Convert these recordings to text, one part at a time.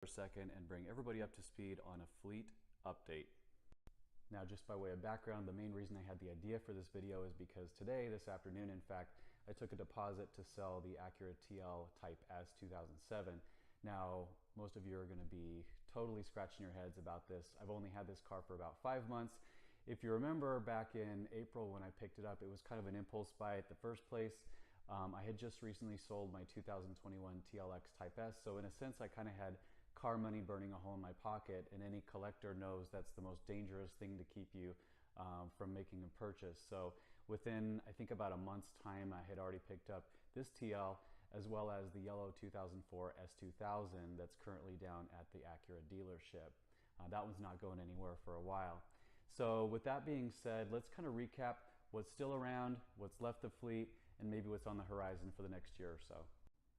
for a second and bring everybody up to speed on a fleet update. Now, just by way of background, the main reason I had the idea for this video is because today, this afternoon, in fact, I took a deposit to sell the Acura TL Type S 2007. Now, most of you are going to be totally scratching your heads about this. I've only had this car for about 5 months. If you remember back in April when I picked it up, it was kind of an impulse buy at the first place. I had just recently sold my 2021 TLX Type S, so in a sense I kind of had car money burning a hole in my pocket, and any collector knows that's the most dangerous thing to keep you from making a purchase. So within, I think, about a month's time, I had already picked up this TL as well as the yellow 2004 S2000 that's currently down at the Acura dealership. That one's not going anywhere for a while. So with that being said, let's kind of recap what's still around, what's left of fleet, and maybe what's on the horizon for the next year or so.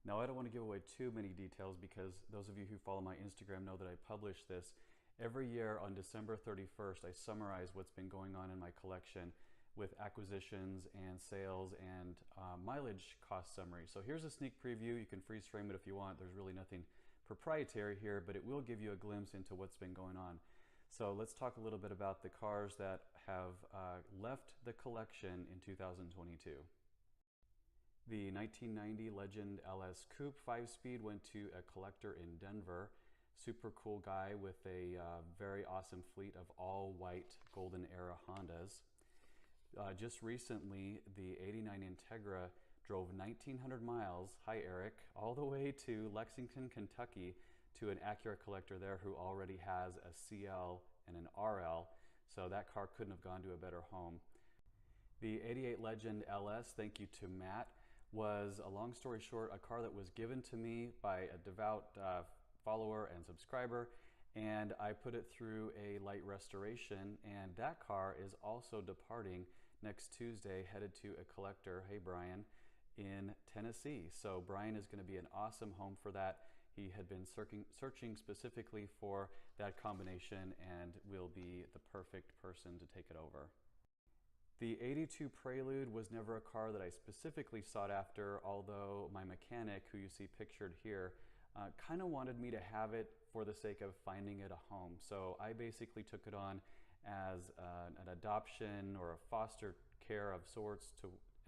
Now, I don't want to give away too many details because those of you who follow my Instagram know that I publish this every year on December 31st. I summarize what's been going on in my collection with acquisitions and sales and mileage cost summary. So here's a sneak preview. You can freeze frame it if you want. There's really nothing proprietary here, but it will give you a glimpse into what's been going on. So let's talk a little bit about the cars that have left the collection in 2022. The 1990 Legend LS Coupe 5-speed went to a collector in Denver. Super cool guy with a very awesome fleet of all white golden era Hondas. Just recently, the 89 Integra drove 1,900 miles, hi Eric, all the way to Lexington, Kentucky to an Acura collector there who already has a CL and an RL, so that car couldn't have gone to a better home. The 88 Legend LS, thank you to Matt, was, a long story short, a car that was given to me by a devout follower and subscriber, and I put it through a light restoration, and that car is also departing next Tuesday, headed to a collector, hey Brian, in Tennessee. So Brian is going to be an awesome home for that. He had been searching specifically for that combination and will be the perfect person to take it over. The 82 Prelude was never a car that I specifically sought after, although my mechanic, who you see pictured here, kind of wanted me to have it for the sake of finding it a home. So I basically took it on as an adoption or a foster care of sorts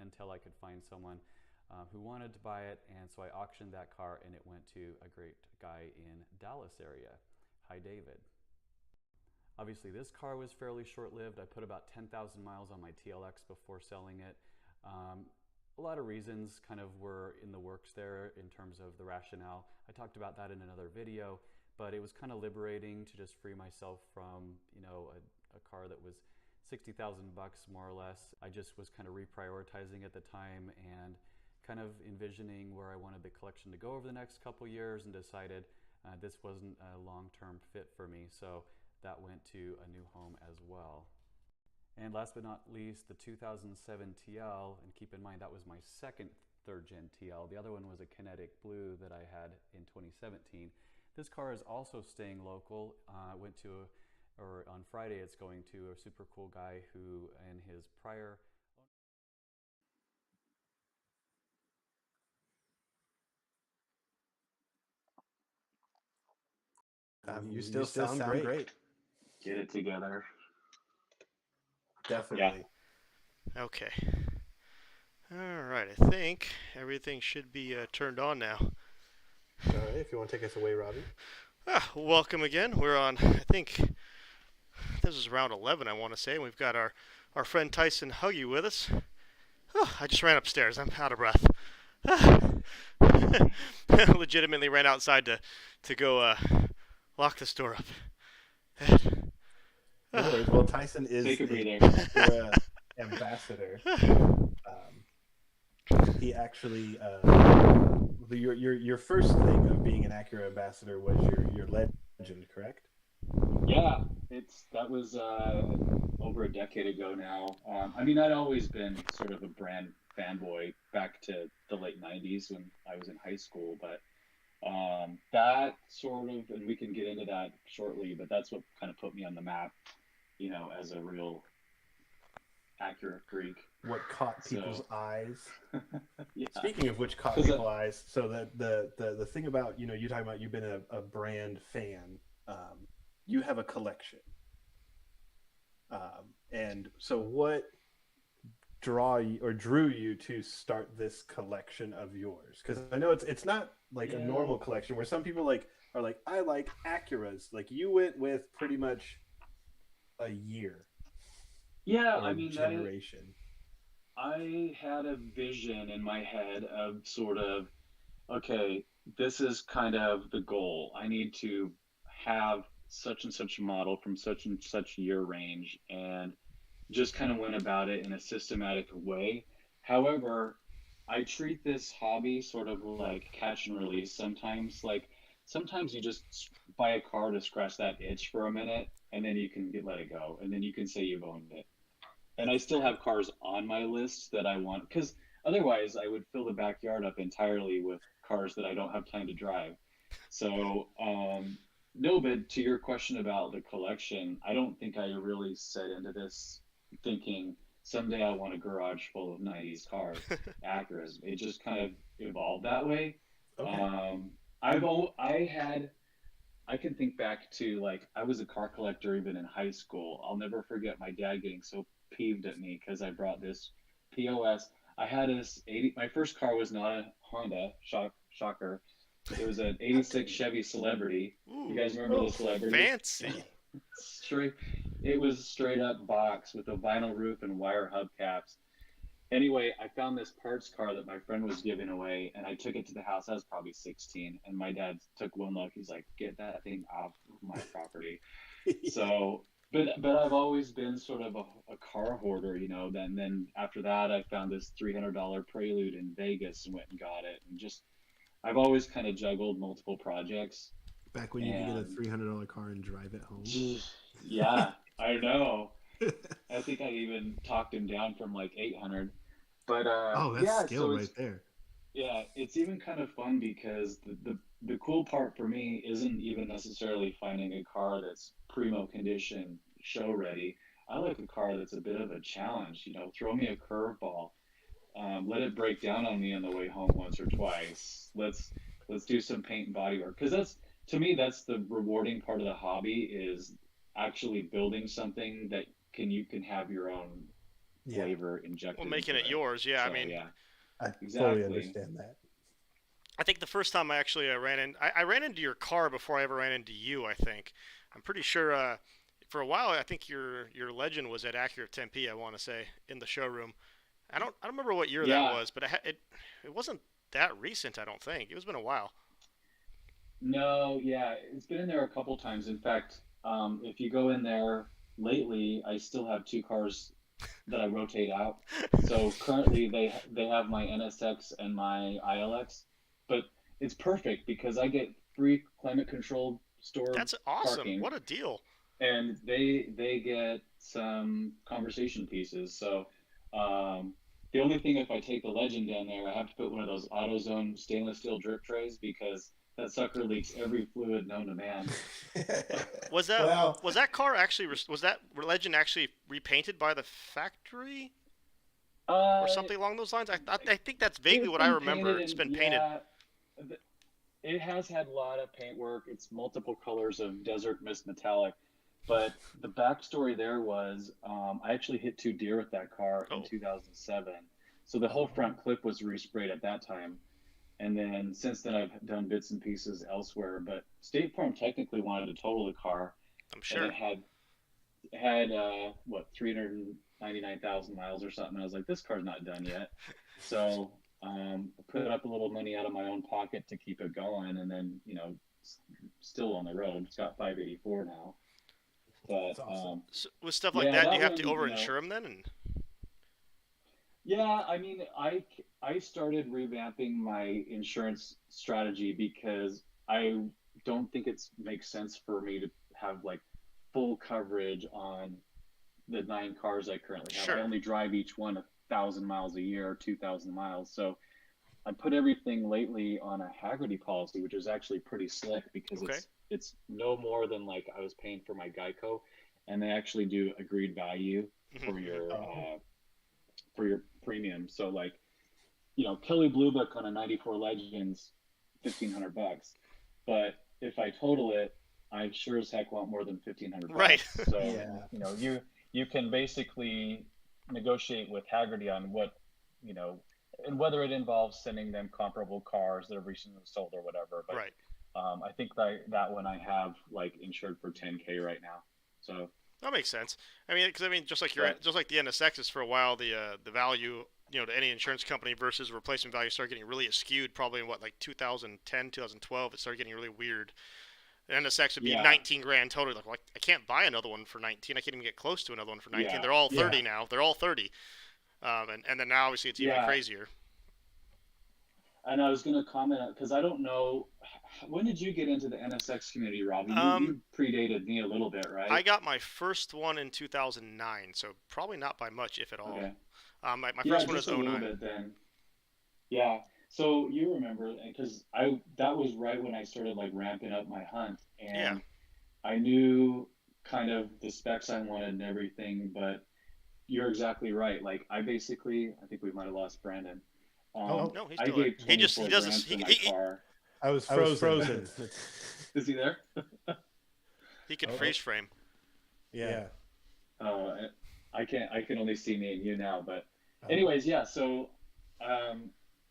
until I could find someone who wanted to buy it, and so I auctioned that car and it went to a great guy in Dallas area. Hi David. Obviously this car was fairly short-lived. I put about 10,000 miles on my TLX before selling it. A lot of reasons kind of were in the works there in terms of the rationale. I talked about that in another video, but it was kind of liberating to just free myself from, you know, a car that was 60,000 bucks more or less. I just was kind of reprioritizing at the time and kind of envisioning where I wanted the collection to go over the next couple years, and decided this wasn't a long-term fit for me. So that went to a new home as well. And last but not least, the 2007 TL, and keep in mind that was my second third-gen TL. The other one was a Kinetic Blue that I had in 2017. This car is also staying local. On Friday it's going to a super cool guy who, in his prior You still sound great. Get it together. Definitely. Yeah. Okay. All right. I think everything should be turned on now. All right. If you want to take us away, Robbie. Welcome again. We're on, I think, this is round 11, I want to say. We've got our friend Tyson Hugie with us. Oh, I just ran upstairs. I'm out of breath. Legitimately ran outside to go lock the store up. No worries. Well, Tyson is Take a breather. Acura ambassador. He actually, your first thing of being an Acura ambassador was your legend, correct? Yeah, that was over a decade ago now. I mean, I'd always been sort of a brand fanboy back to the late 90s when I was in high school, but that sort of, and we can get into that shortly, but that's what kind of put me on the map, you know, as a real Acura freak. What caught people's So eyes? yeah, Speaking of which caught 'cause, people's eyes, so the thing about, you know, you talking about you've been a brand fan, you have a collection, and so what drew you to start this collection of yours? Because I know it's not like a yeah, normal collection where some people like are like, I like Acuras. Like you went with pretty much a year yeah. or I a mean, generation. I had a vision in my head of sort of, okay, this is kind of the goal. I need to have such and such model from such and such year range, and just kind of went about it in a systematic way. However, I treat this hobby sort of like catch and release sometimes. Like sometimes you just buy a car to scratch that itch for a minute, and then you can let it go, and then you can say you've owned it. And I That's still fair. have cars on my list that I want, because otherwise I would fill the backyard up entirely with cars that I don't have time to drive. So, no, but to your question about the collection, I don't think I really set into this thinking someday I want a garage full of 90s cars, Acuras. It just kind of evolved that way. Okay. Um, I had I can think back to like I was a car collector even in high school. I'll never forget my dad getting so peeved at me because I brought this POS. I had this 80. My first car was not a Honda. Shocker. It was an '86 Chevy Celebrity. You Ooh, guys remember Oh, the Celebrity? fancy. Straight. It was straight up box with a vinyl roof and wire hubcaps. Anyway, I found this parts car that my friend was giving away, and I took it to the house. I was probably 16, and my dad took one look. He's like, "Get that thing off my property." yeah. So, but I've always been sort of a car hoarder, you know. Then after that, I found this $300 Prelude in Vegas and went and got it, and just I've always kind of juggled multiple projects, Back when you could get a and $300 car and drive it home. yeah, I know. I think I even talked him down from like 800. But Oh, that's yeah, skill so right there. it's even kind of fun because the cool part for me isn't even necessarily finding a car that's primo condition, show ready. I like a car that's a bit of a challenge. You know, throw me a curveball, let it break down on me on the way home once or twice. Let's do some paint and body work because that's to me that's the rewarding part of the hobby is actually building something that you can have your own Yeah, flavor Well, injected making into it it. yours, yeah. I So mean, yeah, I fully exactly. understand that. I think the first time I actually I ran into your car before I ever ran into you. I think I'm pretty sure. For a while, I think your legend was at Acura Tempe. I want to say in the showroom. I don't remember what year that Yeah, was, but it wasn't that recent. I don't think it was been a while. no, yeah, it's been in there a couple times. In fact, if you go in there lately, I still have two cars that I rotate out. So currently they have my NSX and my ILX, but it's perfect because I get free climate controlled store That's awesome. parking What a deal. and they get some conversation pieces. So the only thing if I take the Legend down there, I have to put one of those AutoZone stainless steel drip trays because that sucker leaks every fluid known to man. Well, Was that car actually was that Legend actually repainted by the factory or Uh, something along those lines? I think that's vaguely it's what I been remember. painted It's and been painted. yeah, it has had a lot of paint work. It's multiple colors of desert mist metallic. But the backstory there was I actually hit two deer with that car in Oh, 2007. So the whole front clip was resprayed at that time. And then since then, I've done bits and pieces elsewhere. But State Farm technically wanted to total the car, I'm and sure. it had what 399,000 miles or something. I was like, this car's not done yet. So I put up a little money out of my own pocket to keep it going, and then still on the road. It's got 584 now, but that's awesome. So, with stuff like yeah, that, do you that have to one, overinsure them then? And yeah. I mean, I started revamping my insurance strategy because I don't think it makes sense for me to have like full coverage on the nine cars I currently have. I sure. only drive each one 1,000 miles a year, or 2,000 miles. So I put everything lately on a Haggerty policy, which is actually pretty slick because Okay. it's no more than like I was paying for my Geico, and they actually do agreed value for your premium. So like, Kelly Blue Book on a '94 Legends, $1,500. But if I total it, I sure as heck want more than $1,500. Right. So Yeah. you can basically negotiate with Haggerty on what, and whether it involves sending them comparable cars that have recently sold or whatever. But Right. I think that one I have like insured for $10K right now. So that makes sense. I mean, because just like Right. just like the NSXs for a while, the value to any insurance company versus replacement value started getting really skewed. Probably in like 2010, 2012, it started getting really weird. The NSX would be 19 grand total. Like, I can't buy another one for 19. I can't even get close to another one for 19. Yeah. They're all 30 now. They're all 30. And then now obviously it's even crazier. And I was going to comment because I don't know, when did you get into the NSX community, Robbie? You predated me a little bit, right? I got my first one in 2009, so probably not by much, if at all. Okay. My first one is just a little 09. bit then. Yeah. So you remember, because that was right when I started like ramping up my hunt, and I knew kind of the specs I wanted and everything, but you're exactly right. Like I think we might have lost Brandon. No, he's still there. He does this. Car. I was frozen. Is he there? He can freeze frame. Yeah. I can only see me and you now, but anyways, yeah. So,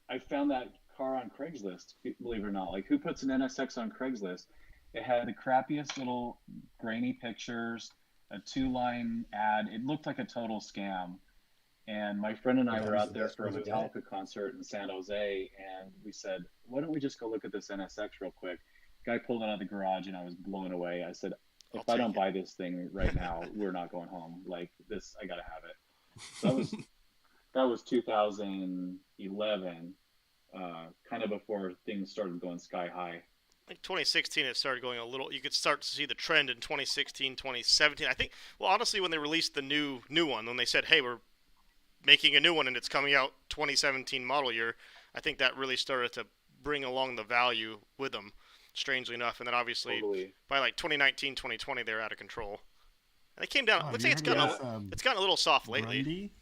I found that car on Craigslist. Believe it or not, like who puts an NSX on Craigslist? It had the crappiest little grainy pictures, a 2-line ad. It looked like a total scam. And my friend and I were out there for a Metallica concert in San Jose, and we said, why don't we just go look at this NSX real quick? Guy pulled it out of the garage, and I was blown away. I said, if I don't buy this thing right now, we're not going home. Like this, I gotta have it. So that was 2011, kind of before things started going sky high. I think 2016 it started going a little. You could start to see the trend in 2016, 2017. I think. Well, honestly, when they released the new one, when they said, "Hey, we're making a new one and it's coming out 2017 model year," I think that really started to bring along the value with them, strangely enough. And then obviously by like 2019, 2020, they're out of control. And it came down. Looks like it's gotten a little soft lately.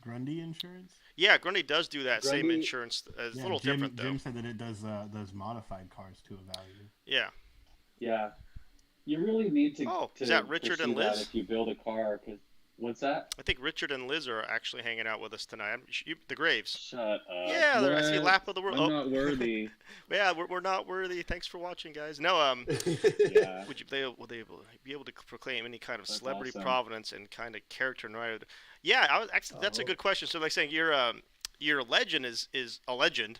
Grundy Insurance? Yeah, Grundy does do that same insurance. It's a little different though. Jim said that it does modified cars to a value. Yeah. Yeah. You really need to. Is that Richard and Liz? That if you build a car, what's that? I think Richard and Liz are actually hanging out with us tonight. The Graves. Shut up. Yeah, I see Lap of the World. I'm not worthy. Yeah, we're not worthy. Thanks for watching, guys. No, Yeah. would they be able to proclaim any kind of celebrity awesome. provenance and kind of character notoriety? Yeah, that's a good question. So, like saying your legend is a legend.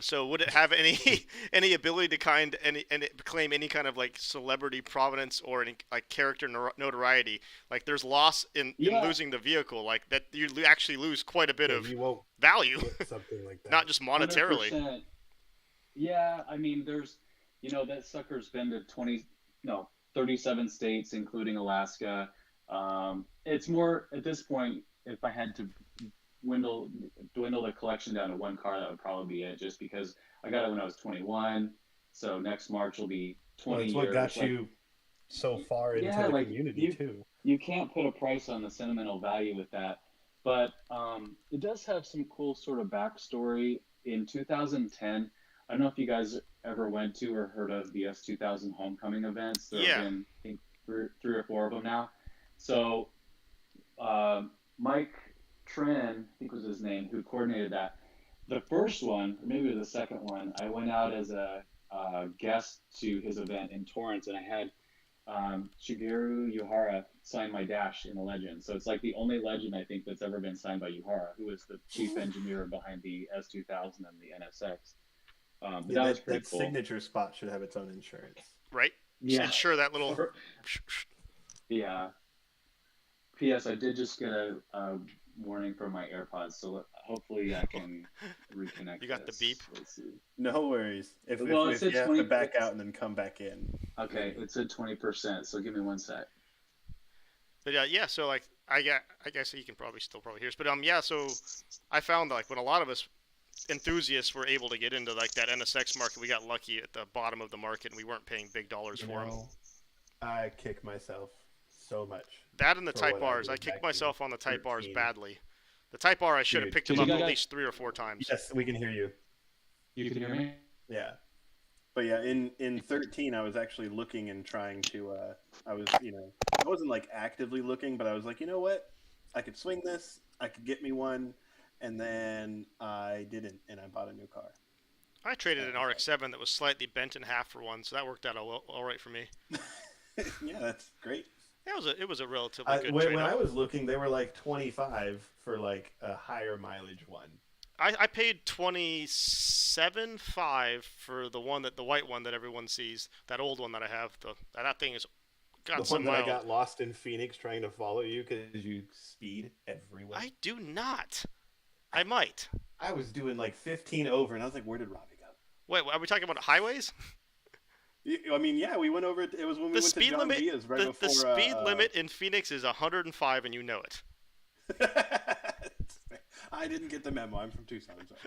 So would it have any ability to claim any kind of like celebrity provenance or any like character notoriety? Like there's loss in losing the vehicle, like that you actually lose quite a bit of value, something like that. not just monetarily. 100%. Yeah, I mean, there's, that sucker's been to 37 states, including Alaska. It's more at this point, if I had to dwindle the collection down to one car, that would probably be it, just because I got it when I was 21, so next March will be 20 years. That's what got you so far into the community too. You can't put a price on the sentimental value with that, but it does have some cool sort of backstory. In 2010, I don't know if you guys ever went to or heard of the S2000 homecoming events. There have been, I think, three or four of them now. So Mike Trin, I think was his name, who coordinated that. The first one, or maybe it was the second one, I went out as a guest to his event in Torrance, and I had Shigeru Yuhara sign my dash in the Legend. So it's like the only Legend, I think, that's ever been signed by Yuhara, who was the chief engineer behind the S2000 and the NSX. That was pretty cool. Signature spot should have its own insurance. Right? Yeah. Ensure that little... Yeah. P.S. I did just get a warning from my AirPods, so hopefully I can reconnect. You got the beep? Let's see. No worries. If you have to back out and then come back in. Okay, it said 20%, so give me one sec. But so like I guess you can probably hear us. But so I found that like when a lot of us enthusiasts were able to get into like that NSX market, we got lucky at the bottom of the market and we weren't paying big dollars for them. I kick myself so much. That and the for Type what I Rs. did I back kicked in myself on the Type Rs 13. badly. The Type R, I should have Dude, picked did them up you at guys- least 3 or 4 times. Yes, we can hear you. You can hear me? Yeah. But yeah, in 13, I was actually looking and trying to, I wasn't like actively looking, but I was like, you know what? I could swing this, I could get me one, and then I didn't, and I bought a new car. I traded an RX-7 that was slightly bent in half for one, so that worked out all right for me. Yeah, that's great. It was a relatively good When trade-off. I was looking, they were like 25 for like a higher mileage one. I paid $27,500 for the white one that everyone sees, that old one that I have. That thing is got The some one that I miles. got lost in Phoenix trying to follow you because you speed everywhere. I do not. I might. I was doing like 15 over, and I was like, where did Robbie go? Wait, are we talking about highways? I mean, yeah, we went over it. It was when we The went speed to John limit. Via's right The before. speed limit in Phoenix is 105, and you know it. I didn't get the memo. I'm from Tucson. Sorry.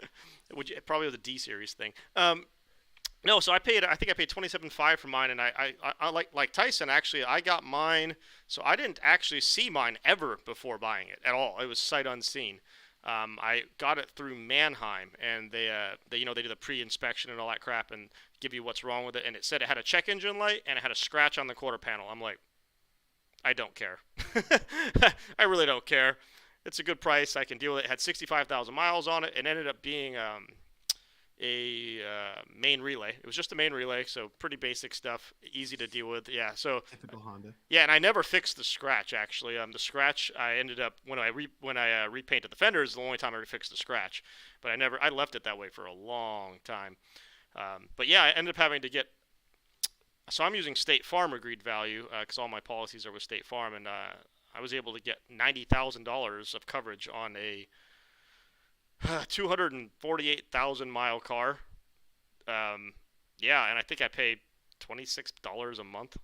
Which probably was a D series thing. No, so I think I paid $27,500 for mine, and I like Tyson. Actually, I got mine, so I didn't actually see mine ever before buying it at all. It was sight unseen. I got it through Mannheim, and they do the pre-inspection and all that crap, and give you what's wrong with it. And it said it had a check engine light and it had a scratch on the quarter panel. I'm like, I don't care. I really don't care. It's a good price. I can deal with it. It had 65,000 miles on it. It ended up being a main relay. It was just a main relay, so pretty basic stuff, easy to deal with. Yeah, so Typical Honda. yeah, and I never fixed the scratch actually. The scratch I ended up when I repainted the fenders, the only time I ever fixed the scratch. But I left it that way for a long time. But yeah, I ended up having to get. So I'm using State Farm agreed value because all my policies are with State Farm, and I was able to get $90,000 of coverage on a 248,000 mile car. Yeah, and I think I paid $26 a month.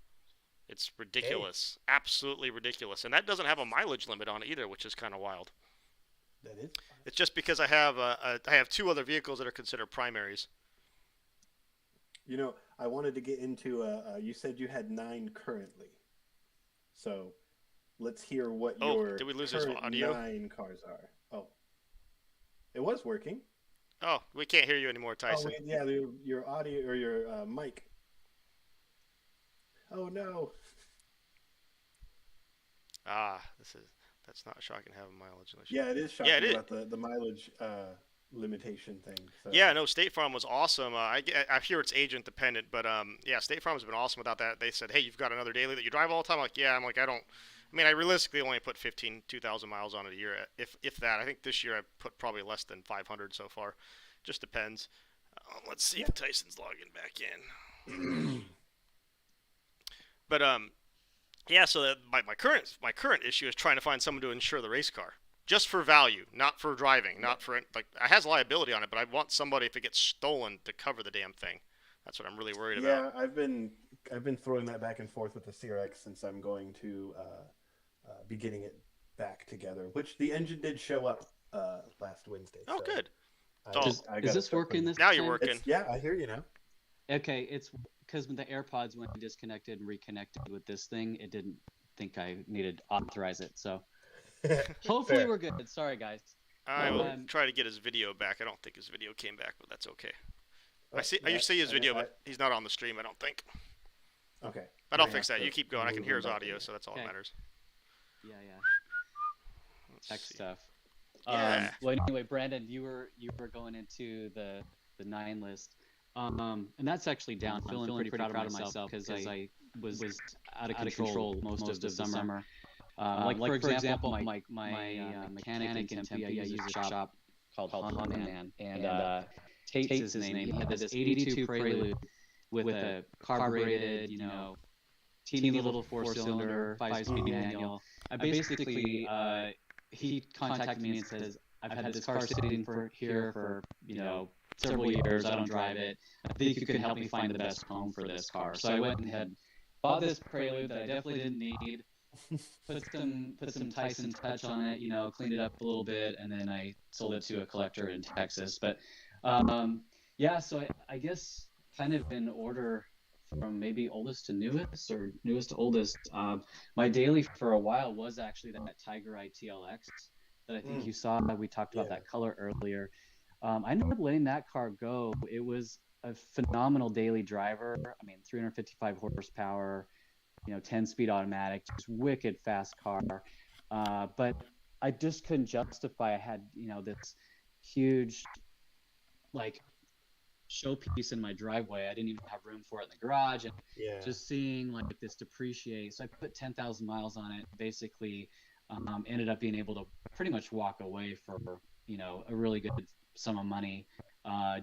It's ridiculous, absolutely ridiculous, and that doesn't have a mileage limit on it either, which is kind of wild. That is. It's just because I have two other vehicles that are considered primaries. You know, I wanted to get into. You said you had 9 currently, so let's hear what your did we lose his current audio? 9 cars are. Oh, it was working. Oh, we can't hear you anymore, Tyson. Oh, yeah, your audio or your mic. Oh no. That's not shocking to have a mileage limit. Yeah, it is shocking Yeah, it is. about the mileage limitation thing. So. Yeah, no, State Farm was awesome. I hear it's agent dependent, but yeah, State Farm has been awesome without that. They said, hey, you've got another daily that you drive all the time. I'm like, yeah. I'm like, I realistically only put 2,000 miles on it a year, if that. I think this year I put probably less than 500 so far. Just depends. Let's see if Tyson's logging back in. But yeah. So my current issue is trying to find someone to insure the race car, just for value, not for driving, not for it has liability on it. But I want somebody, if it gets stolen, to cover the damn thing. That's what I'm really worried about. Yeah, I've been throwing that back and forth with the CRX since I'm going to be getting it back together. Which the engine did show up last Wednesday. Oh, so good. Is this working this Now you're time? working. Yeah, I hear you now. Okay, it's because when the AirPods went disconnected and reconnected with this thing, it didn't think I needed to authorize it. So hopefully Fair. we're good. Sorry, guys. I will try to get his video back. I don't think his video came back, but that's okay. I see his video, but he's not on the stream, I don't think. Okay. But I'll fix that. You keep going. I can hear his audio, so that's all that Okay. matters. Yeah. Let's Tech see. stuff. Yeah. Well, anyway, Brandon, you were going into the 9 list, and that's actually down. I'm feeling pretty proud of myself because I was out of control most of the summer. Like for example, my mechanic in Tempe, I use a shop called Honda Man, and Tate's his name. He had this 82 Prelude with a carbureted, teeny little 4-cylinder, 5-speed manual. I basically, he contacted me and says, I've had this car sitting here for several years. I don't drive it. I think you could help me find the best home for this car. So I went and had bought this Prelude that I definitely didn't need. Put some Tyson touch on it, cleaned it up a little bit, and then I sold it to a collector in Texas. But yeah, so I guess kind of in order from maybe oldest to newest or newest to oldest. My daily for a while was actually that Tiger Eye TLX that I think you saw. We talked about that color earlier. I ended up letting that car go. It was a phenomenal daily driver. I mean, 355 horsepower, 10-speed automatic, just wicked fast car. But I just couldn't justify. I had, this huge, like, showpiece in my driveway. I didn't even have room for it in the garage, and just seeing like this depreciate. So I put 10,000 miles on it. Basically, ended up being able to pretty much walk away for a really good sum of money,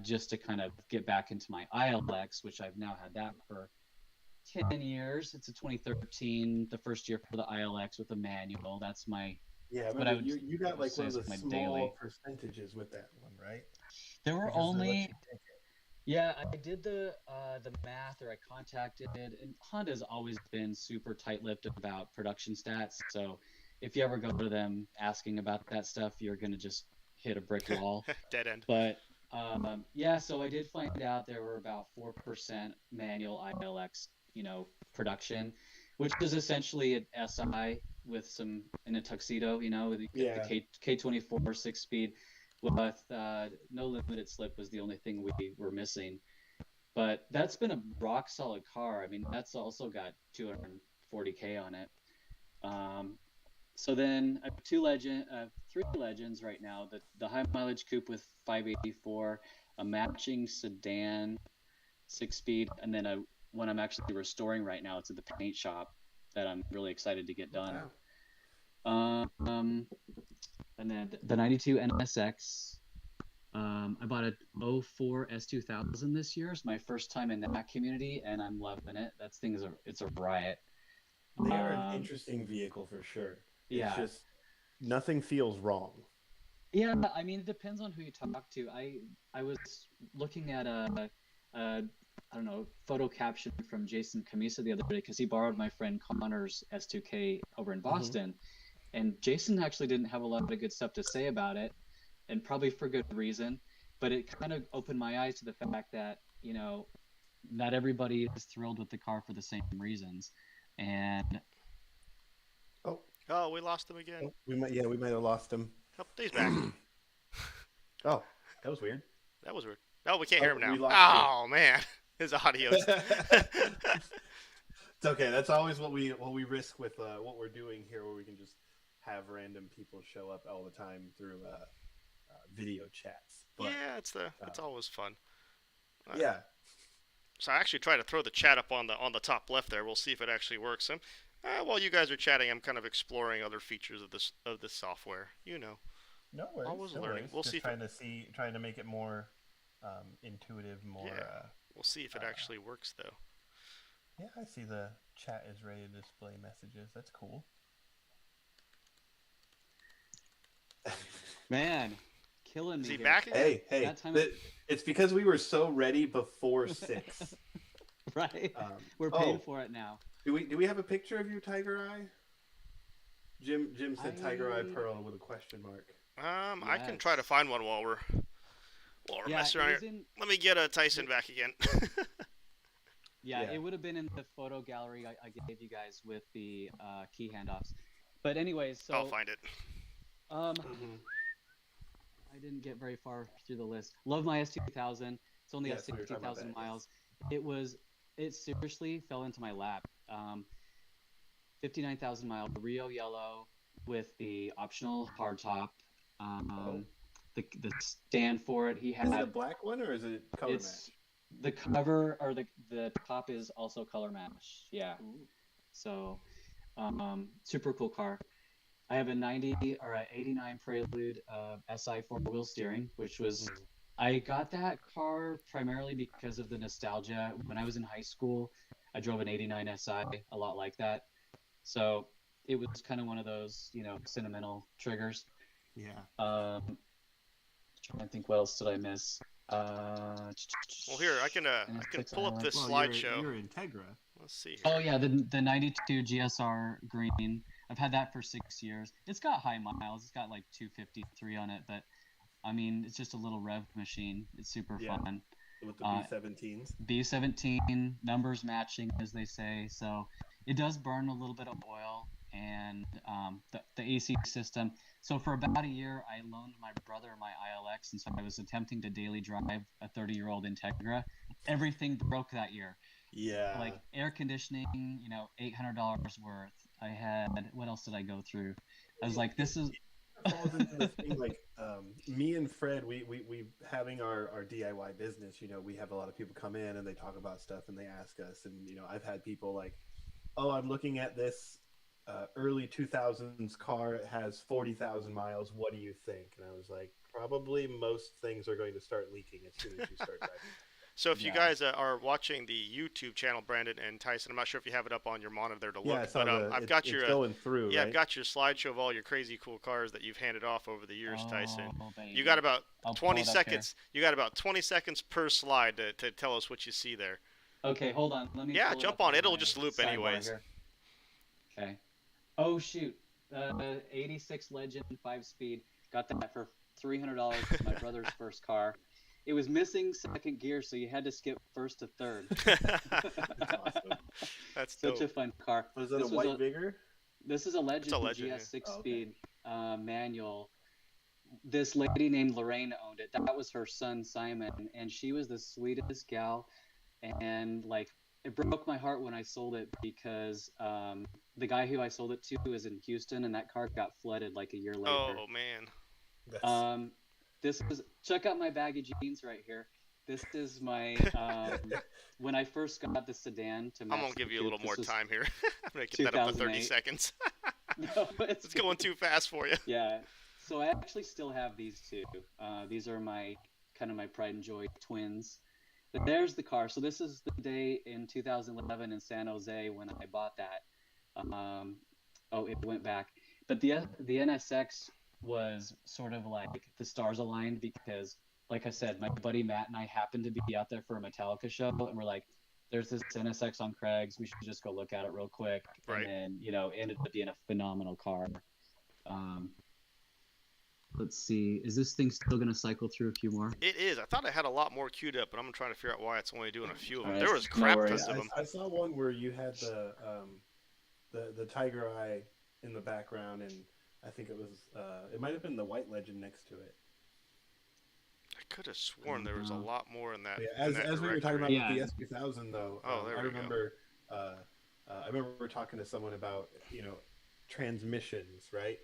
just to kind of get back into my ILX, which I've now had that for 10 years. It's a 2013, the first year for the ILX with a manual. That's my you got like one of the small daily percentages with that one, right? There were only. Yeah, I did the math, or I contacted, and Honda's always been super tight-lipped about production stats. So if you ever go to them asking about that stuff, you're gonna just hit a brick wall. Dead end. But so I did find out there were about 4% manual ILX, production, which is essentially an SI with some in a tuxedo, with the K24 6-speed. With no limited slip was the only thing we were missing. But that's been a rock solid car. I mean, that's also got 240K on it. So then I have three Legends right now. The high mileage coupe with 584, a matching sedan 6-speed, and then one I'm actually restoring right now. It's at the paint shop that I'm really excited to get done. Wow. And then the 92 NSX. I bought a 04 S2000 this year. It's my first time in that community, and I'm loving it. That thing it's a riot. They are an interesting vehicle for sure. Yeah. It's just nothing feels wrong. Yeah, I mean, it depends on who you talk to. I was looking at a photo caption from Jason Camisa the other day, because he borrowed my friend Connor's S2K over in Boston. And Jason actually didn't have a lot of good stuff to say about it, and probably for good reason. But it kind of opened my eyes to the fact that, not everybody is thrilled with the car for the same reasons. And oh, we lost him again. We might have lost him. Oh, he's back. Oh, that was weird. That was weird. Oh, we can't hear him now. Oh, man, his audio. It's okay. That's always what we risk with what we're doing here, where we can just have random people show up all the time through video chats. But, yeah, it's always fun. Yeah. So I actually tried to throw the chat up on the top left there. We'll see if it actually works. While you guys are chatting, I'm kind of exploring other features of this software. No worries. Always no learning. Worries. We'll trying to make it more intuitive, more. Yeah. We'll see if it actually works though. Yeah, I see the chat is ready to display messages. That's cool. Man, killing me. Is he back again? Hey, it's because we were so ready before 6. Right. We're paying for it now. Do we have a picture of you, Tiger Eye? Jim said Tiger Eye Pearl with a question mark. Yes. I can try to find one while we're messing around here. Let me get Tyson back again. Yeah, it would have been in the photo gallery I gave you guys with the key handoffs. But anyways, so I'll find it. I didn't get very far through the list. Love my S2000. It's only got 60,000 miles. It seriously fell into my lap. 59,000 mile Rio yellow with the optional hardtop. The stand for it. Is it a black one or is it color match? The cover or the top is also color match. Yeah. Ooh. So, super cool car. I have a 89 Prelude SI 4-wheel steering, which was I got that car primarily because of the nostalgia. When I was in high school, I drove an 89 SI, a lot like that. So it was kind of one of those, sentimental triggers. Yeah. Trying to think, what else did I miss? Well, here I can pull up this slideshow. You're Integra. Let's see. Here. Oh yeah, the 92 GSR green. I've had that for 6 years. It's got high miles. It's got like 253 on it, but I mean, it's just a little rev machine. It's super fun. with the B17s. B17 numbers matching, as they say. So it does burn a little bit of oil, and the AC system. So for about a year, I loaned my brother my ILX, and so I was attempting to daily drive a 30-year-old Integra. Everything broke that year. Yeah. Like air conditioning, $800 worth. I had, what else did I go through? I was like, this is. Falls into the thing like me and Fred, we having our DIY business. We have a lot of people come in and they talk about stuff and they ask us, and I've had people like, oh, I'm looking at this early 2000s car. It has 40,000 miles. What do you think? And I was like, probably most things are going to start leaking as soon as you start driving. So if you guys are watching the YouTube channel, Brandon and Tyson, I'm not sure if you have it up on your monitor to look, but I've got your going through. Yeah, right? I've got your slideshow of all your crazy cool cars that you've handed off over the years, Tyson. Baby. You got about I'll 20 pull it up seconds. You got about 20 seconds per slide to tell us what you see there. Okay, hold on. Let me. Yeah, pull it jump up on. It'll my just loop sidebar anyways. here. Okay. Oh shoot. 86 Legend 5-speed. Got that for $300. It's my brother's first car. It was missing second gear, so you had to skip first to third. That's awesome. That's Such dope. a fun car. Was that a white Vigor? This is a Legend, It's a Legend, GS yeah. 6-speed manual. This lady named Lorraine owned it. That was her son Simon, and she was the sweetest gal. And like, it broke my heart when I sold it because the guy who I sold it to was in Houston, and that car got flooded like a year later. Oh man. Check out my baggy jeans right here. This is my when I first got the sedan to match. I'm gonna give you a the little coupe. more This time here. I'm gonna get that up to 30 2008. seconds. No, It's going too fast for you. Yeah, so I actually still have these two. These are my my pride and joy twins. But there's the car. So this is the day in 2011 in San Jose when I bought that. It went back. But the NSX was sort of like the stars aligned because, like I said, my buddy Matt and I happened to be out there for a Metallica show, and we're like, there's this NSX on Craig's. We should just go look at it real quick. Right. And then, ended up being a phenomenal car. Let's see. Is this thing still going to cycle through a few more? It is. I thought I had a lot more queued up, but I'm trying to figure out why it's only doing a few of them. Alright, There was no crap worries. tons of them. I saw one where you had the Tiger Eye in the background, and I think it was it might have been the White Legend next to it. I could have sworn there was a lot more in that. Yeah, in that as we were talking directory. about with the S2000 though, There I we go. remember I remember talking to someone about transmissions, right?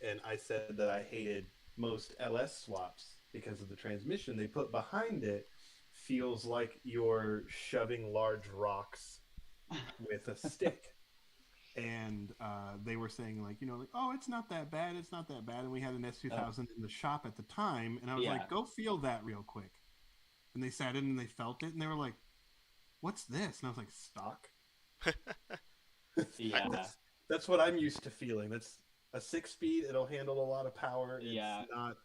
And I said that I hated most LS swaps because of the transmission they put behind it. Feels like you're shoving large rocks with a stick. And they were saying oh, it's not that bad, and we had an S2000 in the shop at the time, and I was like, go feel that real quick. And they sat in and they felt it, and they were like, what's this? And I was like, stock. Yeah. That's what I'm used to feeling. That's a 6-speed. It'll handle a lot of power. It's not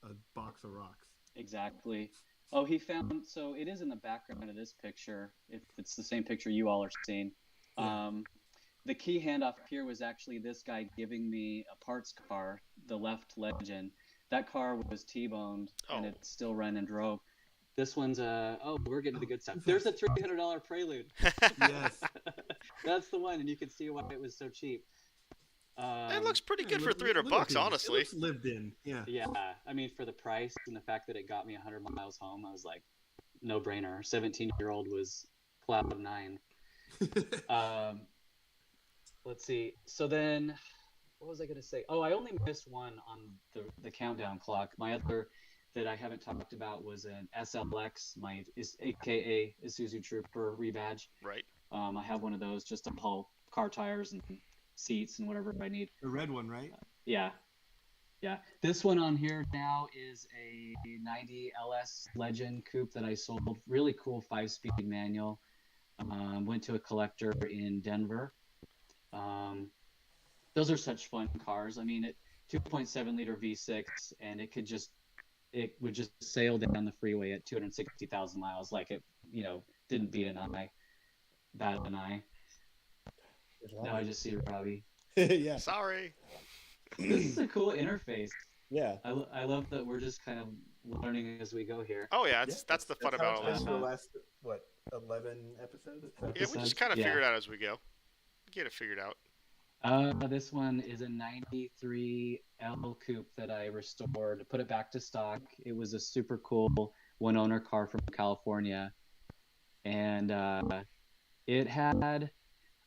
a box of rocks. Exactly. Oh, he found, so it is in the background of this picture, if it's the same picture you all are seeing. Yeah. The key handoff here was actually this guy giving me a parts car, the left Legend. That car was T-boned, and it still ran and drove. This one's we're getting to the good stuff. There's a $300 Prelude. Yes. That's the one, and you can see why it was so cheap. It looks pretty good for $300, honestly. It looks lived in. Yeah. Yeah, I mean, for the price and the fact that it got me 100 miles home, I was like, no brainer. 17-year-old was cloud 9. Let's see. So then, what was I going to say? Oh, I only missed one on the countdown clock. My other that I haven't talked about was an SLX, aka Isuzu Trooper rebadge. Right. I have one of those just to haul car tires and seats and whatever I need. The red one, right? Yeah. This one on here now is a 90 LS Legend coupe that I sold. Really cool 5-speed manual. Went to a collector in Denver. Those are such fun cars. I mean, it 2.7 liter V6, and it would just sail down the freeway at 260,000 miles like it, didn't beat an eye, bat an eye. Now I just see Robbie. Yeah. Sorry. This is a cool interface. Yeah. I love that we're just kind of learning as we go here. Oh yeah, that's the fun That's how about all it's this. been for the last, what, 11 episodes? Yeah, we just Episodes? kind of Yeah. figure it out as we go. Get it figured out. This one is a 93 L Coupe that I restored, put it back to stock. It was a super cool one-owner car from California. And it had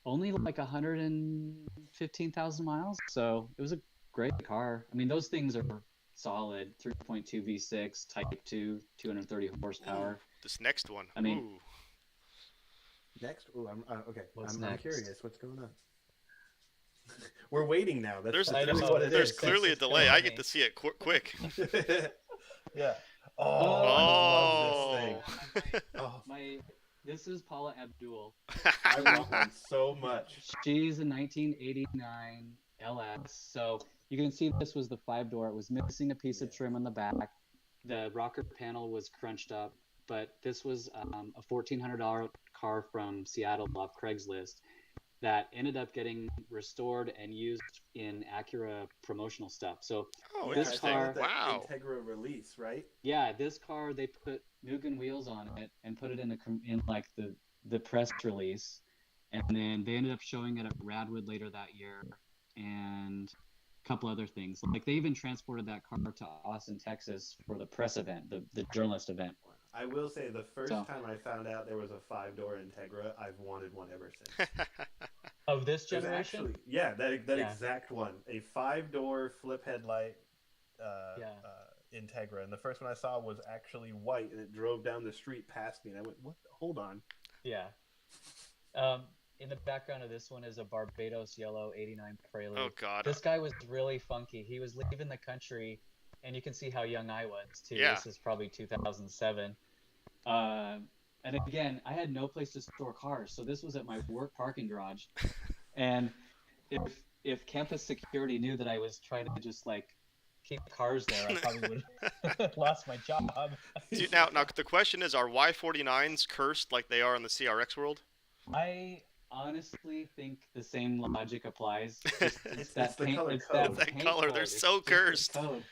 only like 115,000 miles. So it was a great car. I mean, those things are solid. 3.2 V6, Type 2, 230 horsepower. Ooh, this next one. I mean- Ooh. Next? Oh, I'm okay. What's I'm next? curious. What's going on? We're waiting now. That's There's I know what it there's is. clearly a It's delay. killing I get me. to see it quick. Yeah. Oh. I love this thing. Oh, This is Paula Abdul. I want one so much. She's a 1989 LS. So you can see this was the 5-door. It was missing a piece of trim on the back. The rocker panel was crunched up, but this was a $1,400 car from Seattle off Craigslist that ended up getting restored and used in Acura promotional stuff. So Oh, Yeah, This I interesting. saw car- the Wow. Integra release, right? yeah, this car they put Mugen wheels on it and put it in like the press release, and then they ended up showing it at Radwood later that year, and a couple other things. Like they even transported that car to Austin, Texas for the press event, the journalist event. I will say the first So- time I found out there was a 5-door Integra, I've wanted one ever since. Of this There's generation? actually, that Yeah. exact one, a 5-door flip headlight Yeah. Integra, and the first one I saw was actually white, and it drove down the street past me, and I went, "What? Hold on." Yeah. In the background of this one is a Barbados yellow '89 Prelude. Oh God. This guy was really funky. He was leaving the country, and you can see how young I was too. Yeah. This is probably 2007. And again, I had no place to store cars, so this was at my work parking garage. And if campus security knew that I was trying to just like keep cars there, I probably would have lost my job. Dude, now the question is, are Y49s cursed like they are in the CRX world? I honestly think the same logic applies. It's It's the color it's code. That paint color, code. they're It's so just the cursed. code.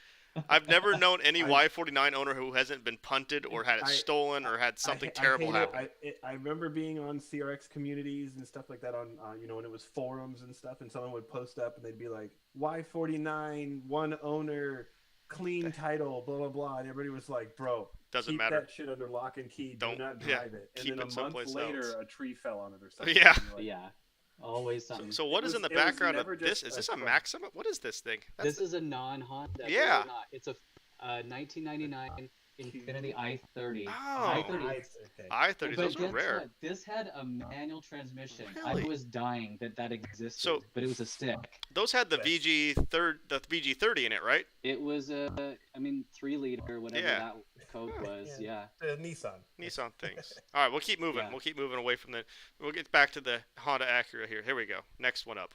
I've never known any I- Y49 owner who hasn't been punted or had it I- stolen or had something I terrible hate it. happen. I remember being on CRX communities and stuff like that on, when it was forums and stuff, and someone would post up and they'd be like, Y49, one owner, clean title, blah, blah, blah. And everybody was like, bro, Doesn't keep matter. that shit under lock and key. Don't- Do not yeah, drive it. And keep then it a month someplace later, else. a tree fell on it or something. Yeah. And you're like, Yeah, always something. So what It is in was- the it was background of never this? just Is a this a front. Maxima? What is this thing? This is a non-Honda. believe it Yeah. or not. It's a 1999 Infiniti i30. Oh. i30. okay. I-30s, But those are guess rare. what? This had a manual transmission. Really? I was dying that existed, So- but it was a stick. Those had the Yes. VG30 in it, right? It was a, 3-liter, whatever Yeah. that code was. Yeah. Nissan. Nissan things. All right, we'll keep moving. Yeah. We'll keep moving away from the. We'll get back to the Honda Acura here. Here we go. Next one up.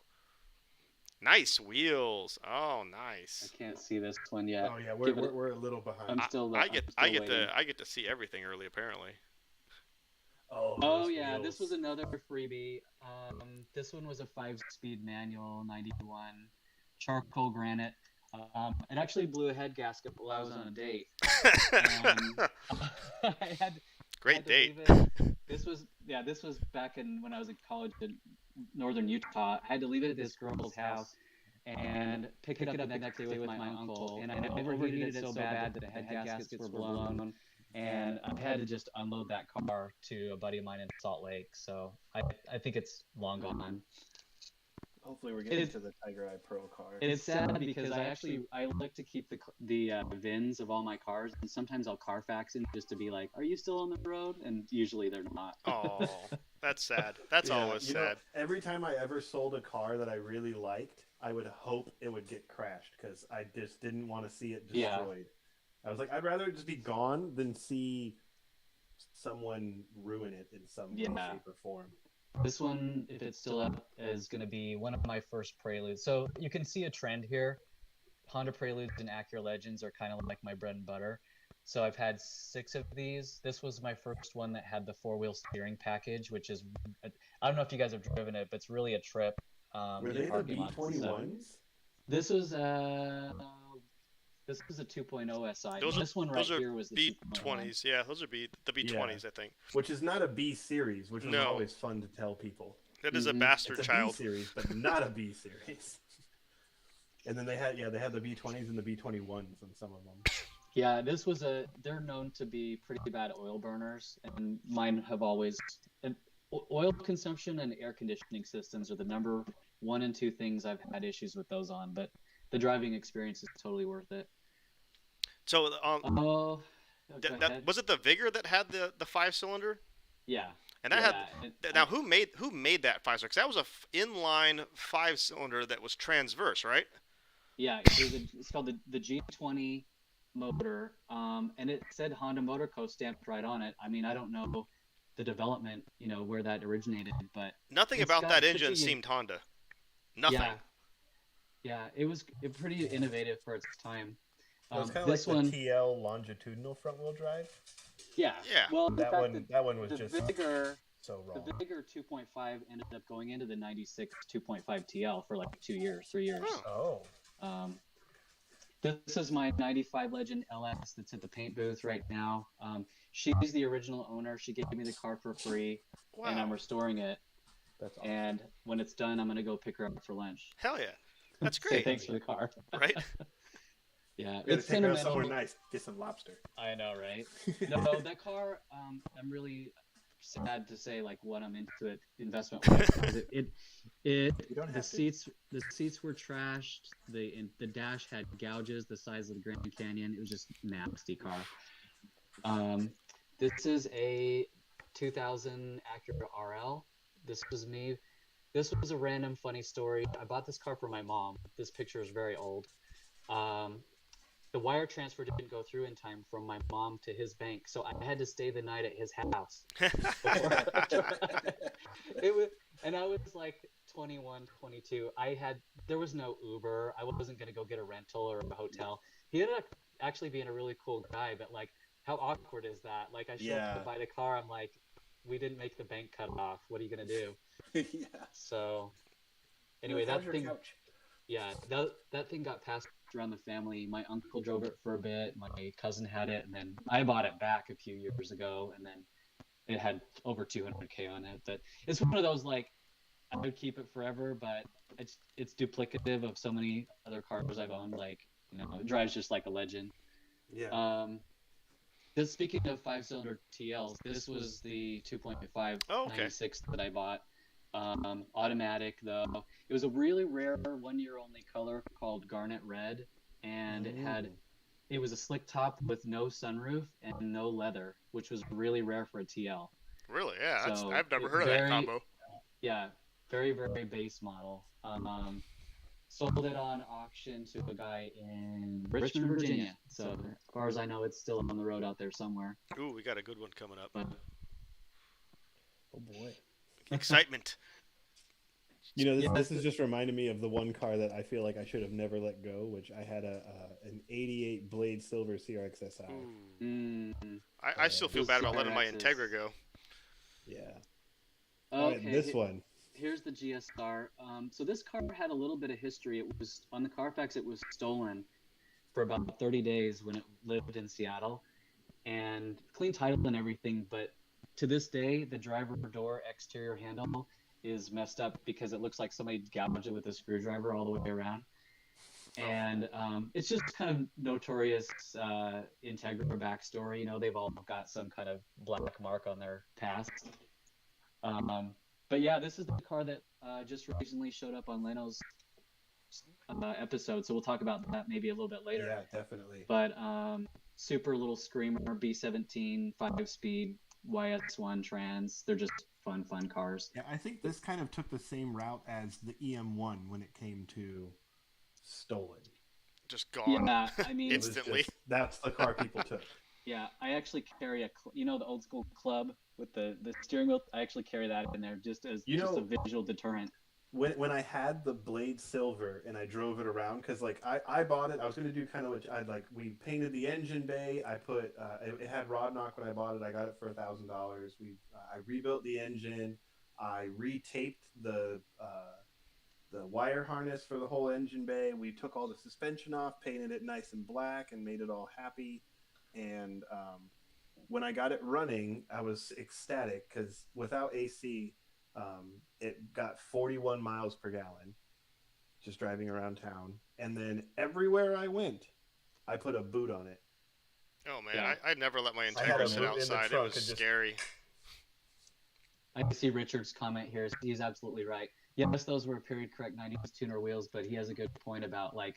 Nice wheels. Oh, nice. I can't see this one yet. Oh, yeah, Give it- we're a little behind. I'm still. I get waiting. I get to see everything early apparently. Oh, Oh those yeah, wheels. this was another freebie. This one was a 5-speed manual, 91, charcoal granite. It actually blew a head gasket while I was on a date. And I had Great had to date. leave it. This was back when I was in college in northern Utah. I had to leave it at this girl's house and pick it up the next day with my uncle. And I overheated it so bad that the head gaskets were blown. And I had to just unload that car to a buddy of mine in Salt Lake. So I think it's long gone. Hopefully, we're getting It's- to the Tiger Eye Pro car. It's sad because I like to keep the VINs of all my cars, and sometimes I'll Carfax in just to be like, "Are you still on the road?" And usually they're not. Oh, that's sad. That's Yeah, always you know, sad. every time I ever sold a car that I really liked, I would hope it would get crashed because I just didn't want to see it Yeah. destroyed. I was like, I'd rather it just be gone than see someone ruin it in some way, Yeah. shape, or form. This one, if it's still up, is going to be one of my first Preludes. So you can see a trend here. Honda Preludes and Acura Legends are kind of like my bread and butter. So I've had 6 of these. This was my first one that had the 4-wheel steering package, which is, I don't know if you guys have driven it, but it's really a trip. Were in they the parking lots and stuff. B21s? This was This was a 2.0 SI. Those This one right here was the B20s. Yeah, those are the B20s, I think. Which is not a B series, which is always fun to tell people. That is a bastard it's a child. B series, but not a B series. And then they had the B20s and the B21s on some of them. Yeah, this was they're known to be pretty bad oil burners, and mine have always. And oil consumption and air conditioning systems are the number 1 and 2 things I've had issues with those on, but the driving experience is totally worth it. So, that was it the Vigor that had the 5-cylinder? Yeah. And that had now who made that 5-cylinder? Because that was a inline 5-cylinder that was transverse, right? Yeah, it's called the G20 motor, and it said Honda Motor Co. stamped right on it. I mean, I don't know the development, where that originated, but nothing about that engine seemed Honda. Nothing. Yeah, it was pretty innovative for its time. It's kind of like the TL longitudinal front-wheel drive. Yeah. Well, that one was just Vigor, so wrong. The Vigor 2.5 ended up going into the 96 2.5 TL for like 3 years. Oh. This is my 95 Legend LS that's at the paint booth right now. She's the original owner. She gave me the car for free, and I'm restoring it. That's awesome. And when it's done, I'm going to go pick her up for lunch. Hell yeah. That's great. Say thanks for the car. Right? Yeah. It's take her somewhere nice. Get some lobster. I know, right? No, that car, I'm really sad to say like what I'm into it investment wise. The seats were trashed. The dash had gouges the size of the Grand Canyon. It was just a nasty car. This is a 2000 Acura RL. This was me. This was a random funny story. I bought this car for my mom. This picture is very old. The wire transfer didn't go through in time from my mom to his bank, so I had to stay the night at his house. And I was like 21, 22. There was no Uber. I wasn't going to go get a rental or a hotel. He ended up actually being a really cool guy, but like, how awkward is that? Like, I showed up to buy the car. I'm like, we didn't make the bank cut off. What are you going to do? Yeah. So anyway, that thing got passed around the family. My uncle drove it for a bit. My cousin had it, and then I bought it back a few years ago, and then it had over 200K on it. But it's one of those, like, I would keep it forever, but it's duplicative of so many other cars I've owned. Like, it drives just like a legend. Yeah. Speaking of 5-cylinder TLs, this was the 2.5 96 that I bought. Automatic though. It was a really rare 1-year only color called Garnet Red, and it was a slick top with no sunroof and no leather, which was really rare for a TL. Really? Yeah, so I've never heard of that combo. Yeah, very, very base model. Sold it on auction to a guy in Richmond, Virginia. So as far as I know, it's still on the road out there somewhere. Ooh, we got a good one coming up. Oh boy. Excitement. This is just reminding me of the one car that I feel like I should have never let go, which I had an 88 Blade Silver CRXSI. I still feel bad about letting my Integra go. Yeah. Okay, this one. Here's the GSR. So this car had a little bit of history. It was on the Carfax. It was stolen for about 30 days when it lived in Seattle, and clean title and everything. But to this day, the driver door exterior handle is messed up because it looks like somebody gouged it with a screwdriver all the way around. And it's just kind of notorious Integra backstory. They've all got some kind of black mark on their past. But yeah, this is the car that just recently showed up on Leno's episode, so we'll talk about that maybe a little bit later. Yeah, definitely. But super little screamer, B17, 5-speed, YS1 trans. They're just fun cars. Yeah, I think this kind of took the same route as the EM1 when it came to stolen. Just gone. Yeah, I mean, instantly. That's the car people took. Yeah, I actually carry the old school club with the steering wheel. I actually carry that in there just as a visual deterrent. When I had the Blade Silver and I drove it around, because like I bought it, I was going to do kind of what we painted the engine bay. I put it had rod knock when I bought it. I got it for $1,000. I rebuilt the engine. I retaped the wire harness for the whole engine bay. We took all the suspension off, painted it nice and black, and made it all happy. And when I got it running, I was ecstatic because without AC, it got 41 miles per gallon just driving around town. And then everywhere I went, I put a boot on it. Oh man, Yeah. I'd never let my I had Integra a sit boot in the outside. It trunk was and just- scary. I see Richard's comment here. He's absolutely right. Yes, those were period correct 90s tuner wheels, but he has a good point about like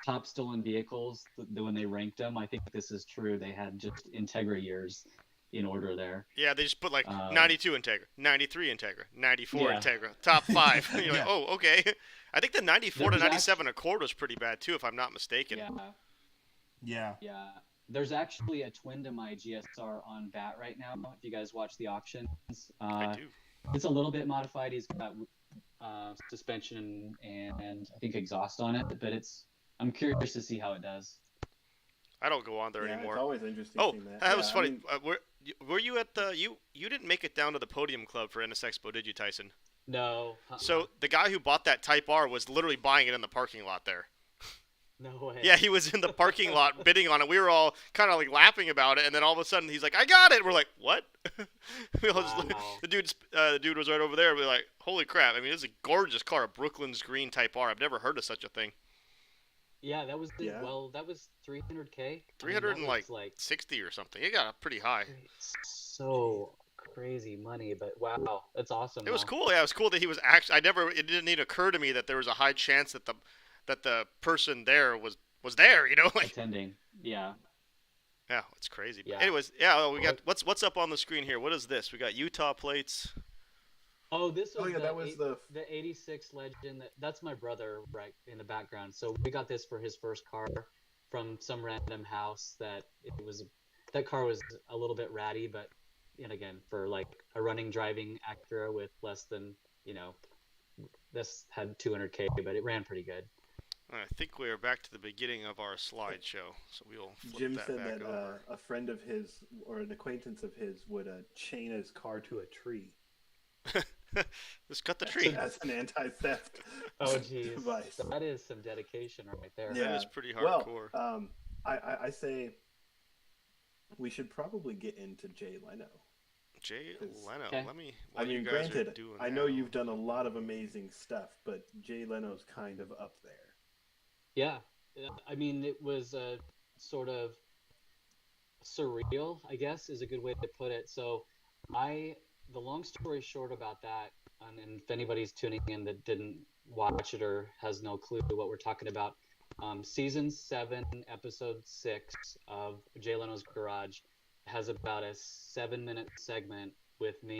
top stolen vehicles when they ranked them. I think this is true. They had just Integra years in order there. Yeah, they just put like 92 Integra, 93 Integra, 94 Yeah. Integra, top 5. You're like, Yeah. oh, okay. I think the 94 to There's 97 Accord was pretty bad too, if I'm not mistaken. Yeah. Yeah. There's actually a twin to my GSR on bat right now. If you guys watch the auctions, I do. it's a little bit modified. He's got suspension and I think exhaust on it, but I'm curious to see how it does. I don't go on there Yeah, anymore. it's always interesting Oh, seeing that. that was Yeah, I funny. mean, Were you at the you didn't make it down to the podium club for NS Expo, did you, Tyson? No. So the guy who bought that Type R was literally buying it in the parking lot there. No way. Yeah, he was in the parking lot bidding on it. We were all kind of like laughing about it, and then all of a sudden he's like, "I got it." We're like, "What?" We all just Wow. the dude was right over there. We're like, "Holy crap!" I mean, it's a gorgeous car, a Brooklyn's Green Type R. I've never heard of such a thing. Yeah, that was Yeah. that was 300K. 300 that and was, like 60 or something. It got up pretty high. so crazy money, but wow, that's awesome. It was though. cool. Yeah, it was cool that he was actually. It didn't even occur to me that there was a high chance that the person there was there. You know, like Attending. Yeah. yeah, it's crazy. Yeah. Anyways, yeah, we got what's up on the screen here. What is this? We got Utah plates. Oh, this was that was the 86 Legend. That's my brother right in the background. So we got this for his first car from some random house that car was a little bit ratty, but and again, for like a running driving Acura with less than, this had 200K, but it ran pretty good. I think we are back to the beginning of our slideshow, so we'll flip Jim that said back that over. a friend of his or an acquaintance of his would chain his car to a tree Just cut the tree. as an anti-theft Oh, geez. device. That is some dedication right there. Yeah. That is pretty Well, hardcore. I say we should probably get into Jay Leno. Jay 'cause- Leno. Okay. Let me. I What mean, you guys granted, are doing I know now. you've done a lot of amazing stuff, but Jay Leno's kind of up there. Yeah. I mean, it was sort of surreal, I guess, is a good way to put it. So the long story short about that, and if anybody's tuning in that didn't watch it or has no clue what we're talking about, season 7, episode 6 of Jay Leno's Garage has about a 7-minute segment with me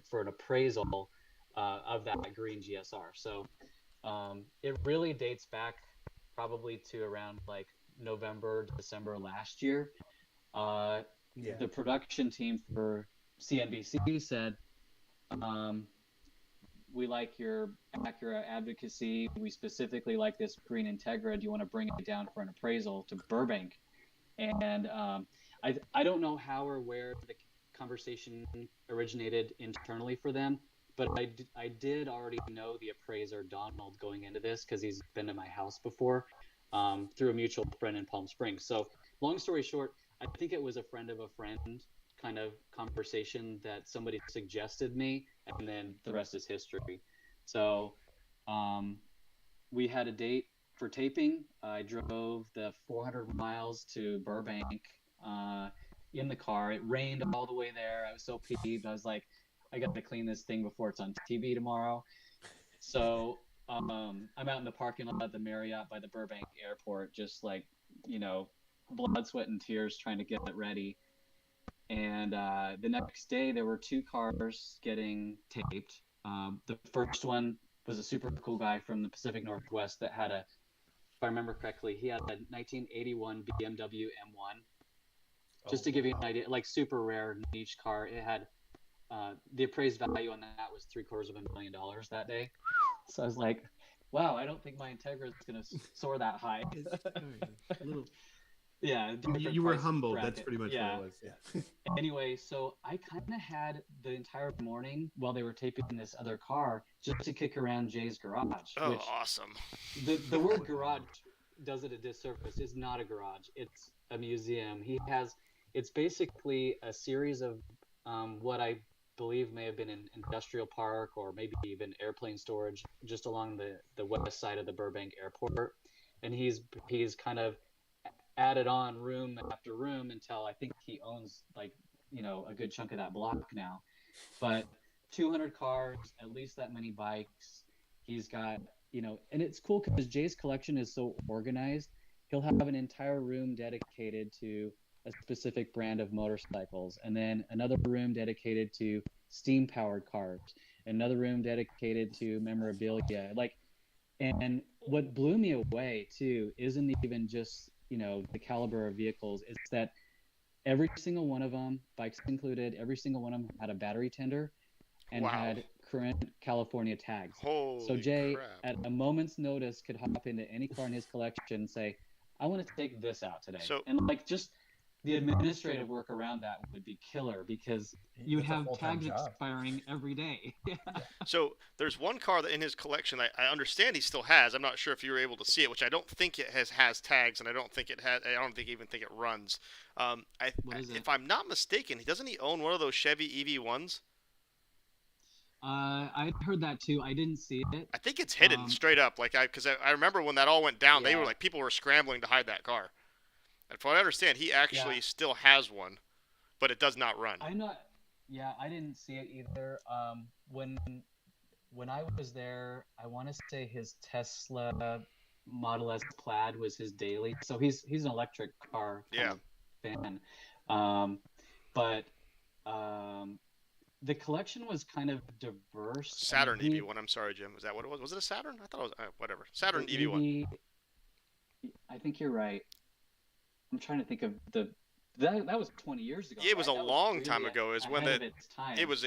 for an appraisal of that green GSR. So it really dates back probably to around like November, December last year. Yeah. The production team for CNBC said, we like your Acura advocacy. We specifically like this green Integra. Do you want to bring it down for an appraisal to Burbank? And I don't know how or where the conversation originated internally for them, but I did already know the appraiser, Donald, going into this because he's been to my house before through a mutual friend in Palm Springs. So long story short, I think it was a friend of a friend kind of conversation that somebody suggested me, and then the rest is history. So we had a date for taping. I drove the 400 miles to Burbank in the car. It rained all the way there. I was so peeved. I was like, I got to clean this thing before it's on TV tomorrow. So I'm out in the parking lot at the Marriott by the Burbank airport, just like, blood, sweat, and tears trying to get it ready. And the next day, there were 2 cars getting taped. The first one was a super cool guy from the Pacific Northwest that had if I remember correctly, he had a 1981 BMW M1. Just to give you an idea, like super rare niche car. It had the appraised value on that was $750,000 that day. So I was like, wow, I don't think my Integra is going to soar that high. Yeah, You were price humbled. bracket. That's pretty much Yeah. what it was. Yeah. Anyway, so I kind of had the entire morning while they were taping this other car just to kick around Jay's garage, Oh, which awesome. the word garage does it a disservice. It's not a garage. It's a museum. It's basically a series of what I believe may have been an industrial park or maybe even airplane storage just along the west side of the Burbank airport. And he's kind of added on room after room until I think he owns a good chunk of that block now. But 200 cars, at least that many bikes. He's got, and it's cool because Jay's collection is so organized. He'll have an entire room dedicated to a specific brand of motorcycles, and then another room dedicated to steam-powered cars, another room dedicated to memorabilia. And what blew me away too isn't even just the caliber of vehicles. It's that every single one of them, bikes included, every single one of them had a battery tender and had current California tags. Holy so Jay, crap. at a moment's notice, could hop into any car in his collection and say, I want to take this out today. And just the administrative work around that would be killer because you would have tags expiring every day. So there's one car that in his collection I understand he still has. I'm not sure if you were able to see it, which I don't think it has tags, and I don't even think it runs. What is it? If I'm not mistaken, doesn't he own one of those Chevy EV1s? I heard that too. I didn't see it. I think it's hidden straight up, because I remember when that all went down, they were people were scrambling to hide that car. And from what I understand, he actually still has one, but it does not run. I didn't see it either. When I was there, I want to say his Tesla Model S Plaid was his daily. So he's an electric car kind of fan. But the collection was kind of diverse. Saturn EV1. I'm sorry, Jim. Was that what it was? Was it a Saturn? I thought it was whatever. Saturn EV1. I think you're right. I'm trying to think of that was 20 years ago. It was a long time ago. Is when it was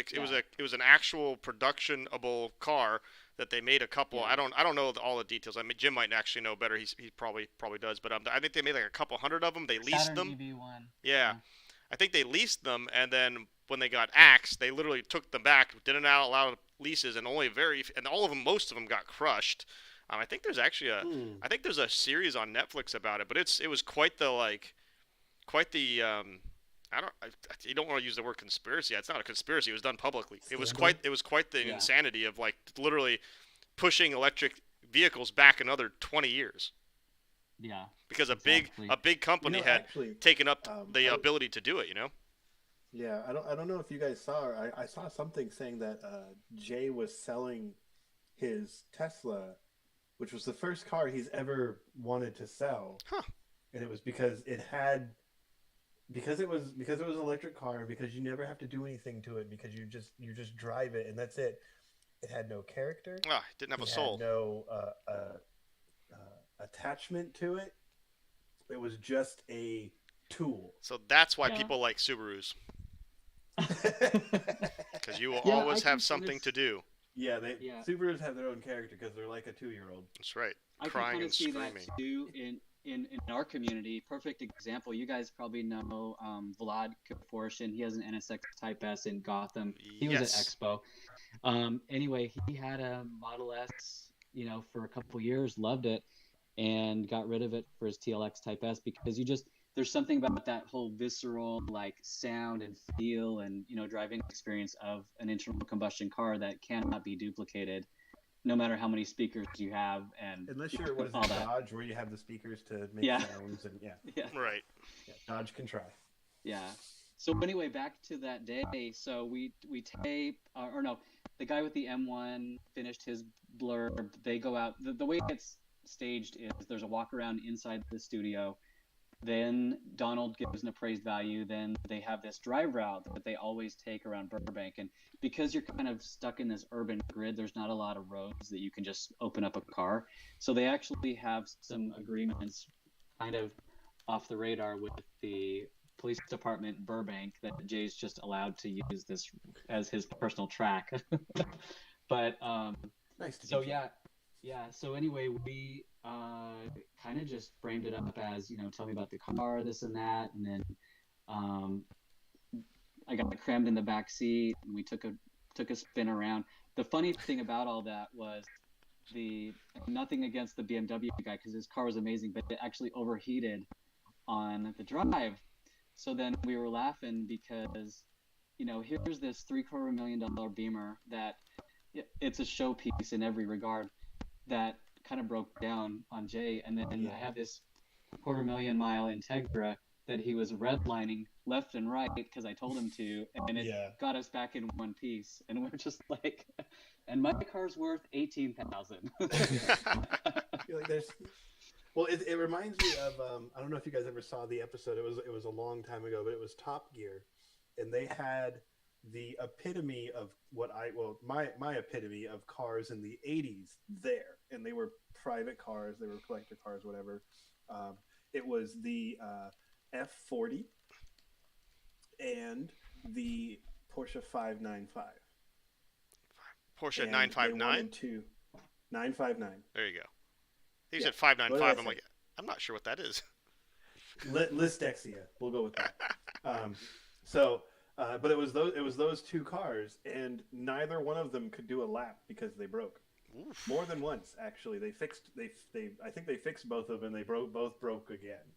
an actual productionable car that they made a couple. I don't know all the details. I mean, Jim might actually know better. He probably does. But I think they made like a couple hundred of them. They leased Saturn them. EV1. Yeah, I think they leased them, and then when they got axed, they literally took them back, didn't allow leases, and all of them, most of them got crushed. I think there's actually a series on Netflix about it, but it was quite the you don't want to use the word conspiracy. It's not a conspiracy. It was done publicly. It was quite the insanity of literally pushing electric vehicles back another 20 years. Yeah. Because a big company had taken up the ability to do it, Yeah, I don't know if you guys saw. I saw something saying that Jay was selling his Tesla, which was the first car he's ever wanted to sell. Huh. And it was because it was an electric car, because you never have to do anything to it, because you just drive it and that's it. It had no character. Ah, it didn't have a soul. Had no attachment to it. It was just a tool. So that's why people like Subarus. Because you will always have something to do. Yeah, Subarus have their own character because they're like a 2-year-old. That's right. Crying and screaming. I can see that too in our community. Perfect example. You guys probably know Vlad Kaporshin. He has an NSX Type S in Gotham. He was at Expo. Anyway, he had a Model S, for a couple years, loved it, and got rid of it for his TLX Type S because there's something about that whole visceral sound and feel and driving experience of an internal combustion car that cannot be duplicated, no matter how many speakers you have. And unless you're Dodge, where you have the speakers to make sounds and right. Yeah, Dodge can try. Yeah. So anyway, back to that day. So we tape the guy with the M1 finished his blurb. They go out. The way it's staged is there's a walk around inside the studio. Then Donald gives an appraised value. Then they have this drive route that they always take around Burbank. And because you're kind of stuck in this urban grid, there's not a lot of roads that you can just open up a car. So they actually have some agreements kind of off the radar with the police department Burbank that Jay's just allowed to use this as his personal track. But nice to so yeah. Yeah. So anyway, we kind of just framed it up as, tell me about the car, this and that, and then um, I got crammed in the back seat, and we took a spin around. The funny thing about all that was nothing against the BMW guy because his car was amazing, but it actually overheated on the drive. So then we were laughing because, here's this $750,000 Beamer that it's a showpiece in every regard that kind of broke down on Jay. And then I have this 250,000-mile Integra that he was redlining left and right because I told him to, and it got us back in one piece. And we're just like, and my car's worth $18,000. Well, it reminds me of I don't know if you guys ever saw the episode. It was a long time ago, but it was Top Gear, and they had the epitome of my epitome of cars in the 80s there, and they were private cars, they were collector cars, whatever. It was the F40 and the Porsche 595. Porsche 959? 959. There you go. You said 595. I'm like, I'm not sure what that is. Listexia. We'll go with that. But it was those two cars, and neither one of them could do a lap because they broke. Oof. More than once, actually. I think they fixed both of them, and they both broke again.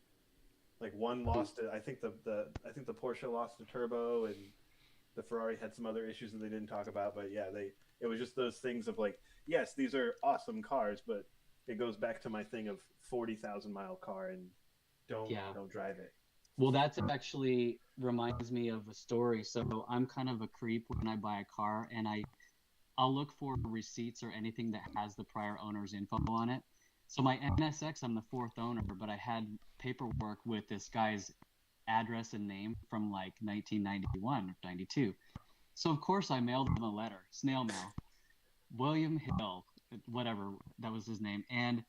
Like one lost it. I think the Porsche lost a turbo, and the Ferrari had some other issues that they didn't talk about. But yeah, it was just those things of like, yes, these are awesome cars, but it goes back to my thing of 40,000-mile car and don't drive it. Well, that's actually reminds me of a story. So I'm kind of a creep when I buy a car, and I'll look for receipts or anything that has the prior owner's info on it. So my NSX, I'm the fourth owner, but I had paperwork with this guy's address and name from like 1991 or 92. So of course I mailed him a letter, snail mail, William Hill, whatever, that was his name. And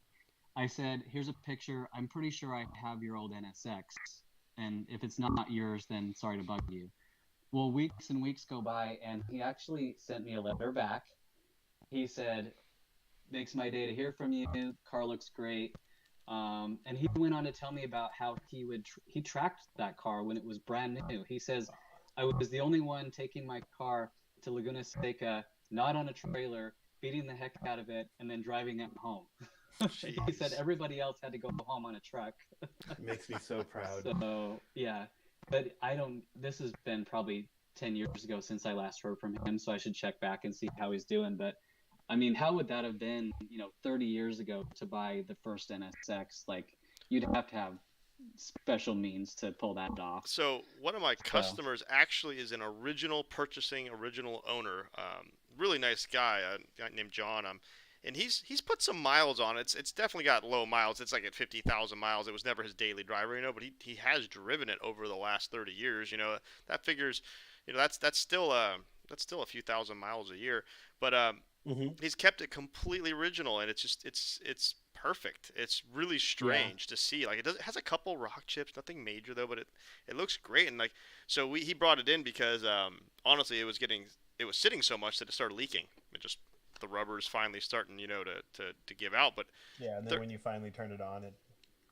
I said, here's a picture. I'm pretty sure I have your old NSX. And if it's not yours, then sorry to bug you. Well, weeks and weeks go by, and he actually sent me a letter back. He said, makes my day to hear from you. Car looks great. And he went on to tell me about how he tracked that car when it was brand new. He says, I was the only one taking my car to Laguna Seca, not on a trailer, beating the heck out of it, and then driving it home. He said everybody else had to go home on a truck. Makes me so proud. So, yeah. But this has been probably 10 years ago since I last heard from him, so I should check back and see how he's doing. But, I mean, how would that have been, 30 years ago to buy the first NSX? Like, you'd have to have special means to pull that off. So one of my customers actually is an original owner. Really nice guy, a guy named John. And he's put some miles on it. It's definitely got low miles. It's like at 50,000 miles. It was never his daily driver, but he has driven it over the last 30 years. That figures, that's still a few thousand miles a year. But he's kept it completely original, and it's perfect. It's really strange to see. Like it has a couple rock chips, nothing major though, but it looks great. And like he brought it in because honestly, it was sitting so much that it started leaking. The rubber's finally starting, to give out. But and then when you finally turn it on, it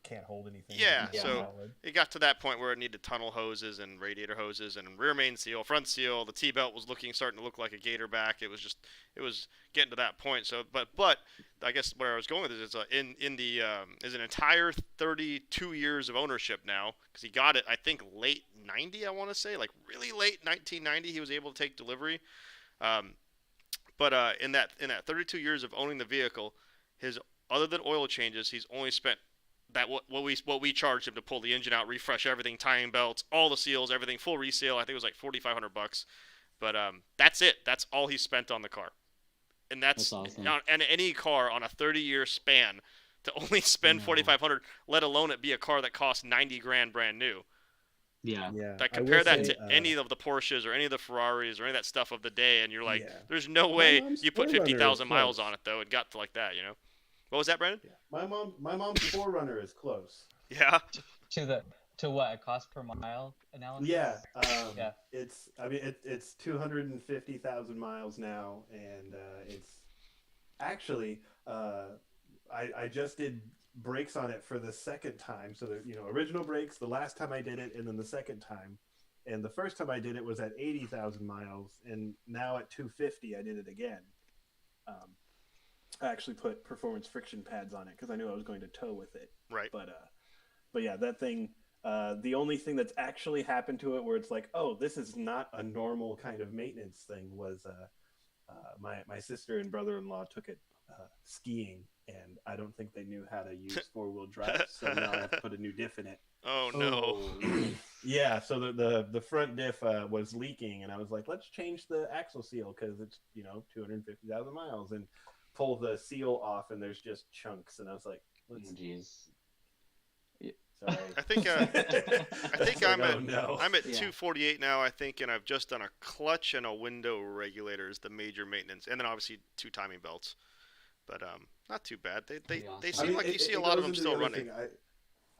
can't hold anything. So it got to that point where it needed tunnel hoses and radiator hoses and rear main seal, front seal. The T-belt was starting to look like a gator back. It was getting to that point. So, but I guess where I was going with this is an entire 32 years of ownership now, because he got it, I think, late 90, I want to say, like really late 1990, he was able to take delivery. But in that 32 years of owning the vehicle, other than oil changes, he's only spent what we charged him to pull the engine out, refresh everything, timing belts, all the seals, everything, full resale. I think it was like $4,500. But that's it. That's all he spent on the car, and that's awesome. And any car on a 30-year span to only spend $4,500, let alone it be a car that costs $90,000 brand new. Yeah. Like compare that to any of the Porsches or any of the Ferraris or any of that stuff of the day, and you're like, there's no way you put 50,000 miles on it though. It got to like that, What was that, Brandon? Yeah. My mom's 4Runner is close. Yeah. To what, a cost per mile analysis? Yeah. It's 250,000 miles now, and actually, I just did brakes on it for the second time. So the original brakes the last time I did it, and then the second time. And the first time I did it was at 80,000 miles, and now at 250 I did it again. I actually put performance friction pads on it because I knew I was going to tow with it. Right. But yeah, that thing. The only thing that's actually happened to it where it's like, oh, this is not a normal kind of maintenance thing was my sister and brother-in-law took it skiing, and I don't think they knew how to use four-wheel drive, so now I have to put a new diff in it. Oh no. Yeah, so the front diff was leaking, and I was like, let's change the axle seal because it's 250,000 miles, and pull the seal off, and there's just chunks, and I was like, let's. Jeez. Sorry. I think I'm like, at no. I'm at 248 now, I think, and I've just done a clutch and a window regulator is the major maintenance, and then obviously 2 timing belts. But not too bad. They seem like you see a lot of them still running.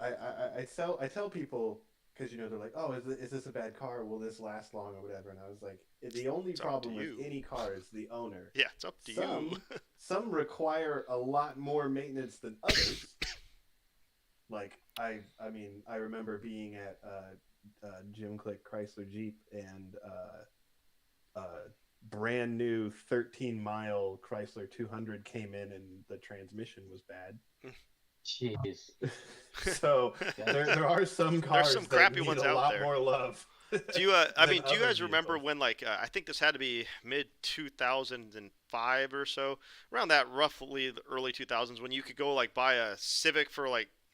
I tell people because they're like, oh, is this a bad car? Will this last long or whatever? And I was like, the only problem with any car is the owner. Yeah, it's up to you. Some require a lot more maintenance than others. Like I remember being at Jim Click Chrysler Jeep, and brand new 13-mile Chrysler 200 came in, and the transmission was bad. Jeez. So there are some cars There's some that crappy need ones a out lot there. more love. Do you do you other guys remember vehicles. when I think this had to be mid 2005 or so, around that roughly the early 2000s, when you could go buy a Civic for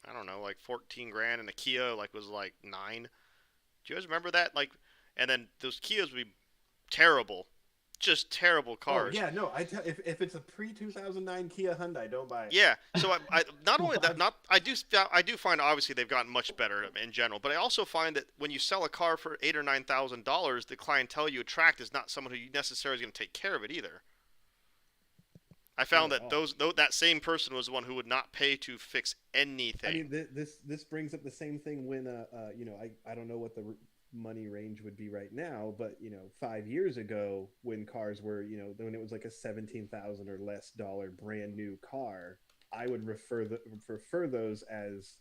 I don't know, 14 grand, and a Kia was 9. Do you guys remember that? And then those Kias would be terrible, just terrible cars. Oh, yeah, no. If it's a pre-2009 Kia Hyundai, don't buy it. Yeah. So I not only that, I do find obviously they've gotten much better in general, but I also find that when you sell a car for $8,000 or $9,000, the clientele you attract is not someone who necessarily is going to take care of it either. I found that that same person was the one who would not pay to fix anything. I mean, this brings up the same thing when I don't know what the money range would be right now, but 5 years ago when cars were when it was like a $17,000 or less brand new car, I would prefer those as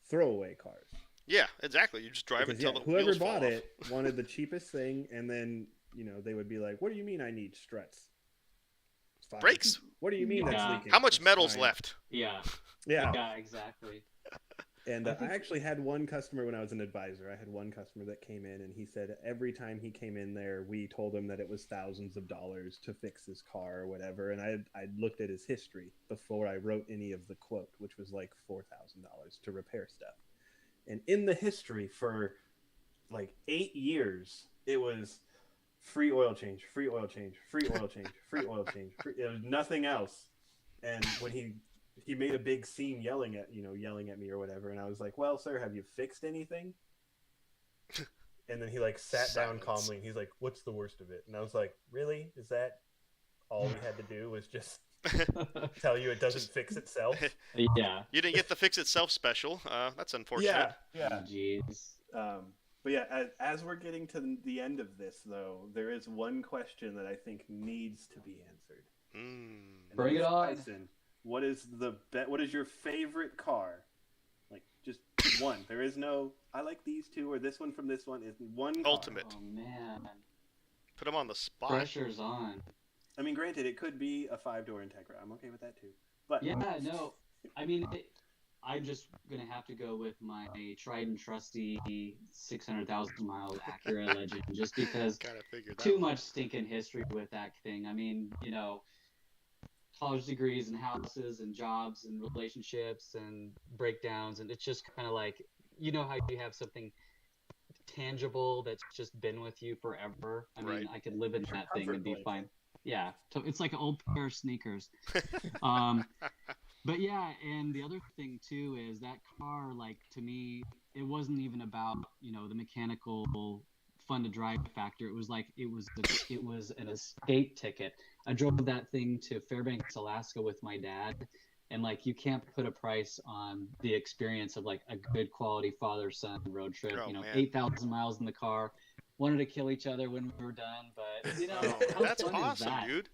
throwaway cars. Yeah, exactly. You just drive it until the whoever wheels fall bought off. it wanted the cheapest thing, and then they would be like, "What do you mean I need struts? It's fine. Brakes? What do you mean that's Yeah. leaking? How much It's metal's fine." left? Yeah. Yeah. Yeah, exactly. And I actually had one customer when I was an advisor. I had one customer that came in, and he said every time he came in there, we told him that it was thousands of dollars to fix his car or whatever. And I looked at his history before I wrote any of the quote, which was like $4,000 to repair stuff. And in the history for 8 years, it was free oil change, free oil change, free oil change, free oil change. It was nothing else. And when he made a big scene yelling at me or whatever, and I was like, well, sir, have you fixed anything? And then he sat down calmly, and he's like, what's the worst of it? And I was like, really? Is that all we had to do was just tell you it doesn't fix itself? Yeah. You didn't get the fix itself special. That's unfortunate. Yeah. Jeez. But yeah, as we're getting to the end of this, though, there is one question that I think needs to be answered. And Bring it on. Tyson, what is your favorite car? Just one. There is no, I like these two or this one from this one. Is one car. Ultimate. Oh man. Put them on the spot. Pressure's on. I mean, granted, it could be a 5-door Integra. I'm okay with that too. But Yeah, no. I mean, I'm just gonna have to go with my tried and trusty 600,000 mile Acura Legend, just because Gotta figure that too one. much stinking history with that thing. I mean, college degrees and houses and jobs and relationships and breakdowns, and it's just kind of like, how you have something tangible that's just been with you forever. I mean, Right. I could live in It's your that thing and be comfort fine. Yeah, so it's like an old pair of sneakers. But yeah, and the other thing too is that car, to me, it wasn't even about the mechanical fun to drive factor. It was it was an escape ticket. I drove that thing to Fairbanks, Alaska with my dad, and you can't put a price on the experience of a good quality father-son road trip. Oh, man. 8,000 miles in the car, wanted to kill each other when we were done, but how That's fun is awesome, that? dude.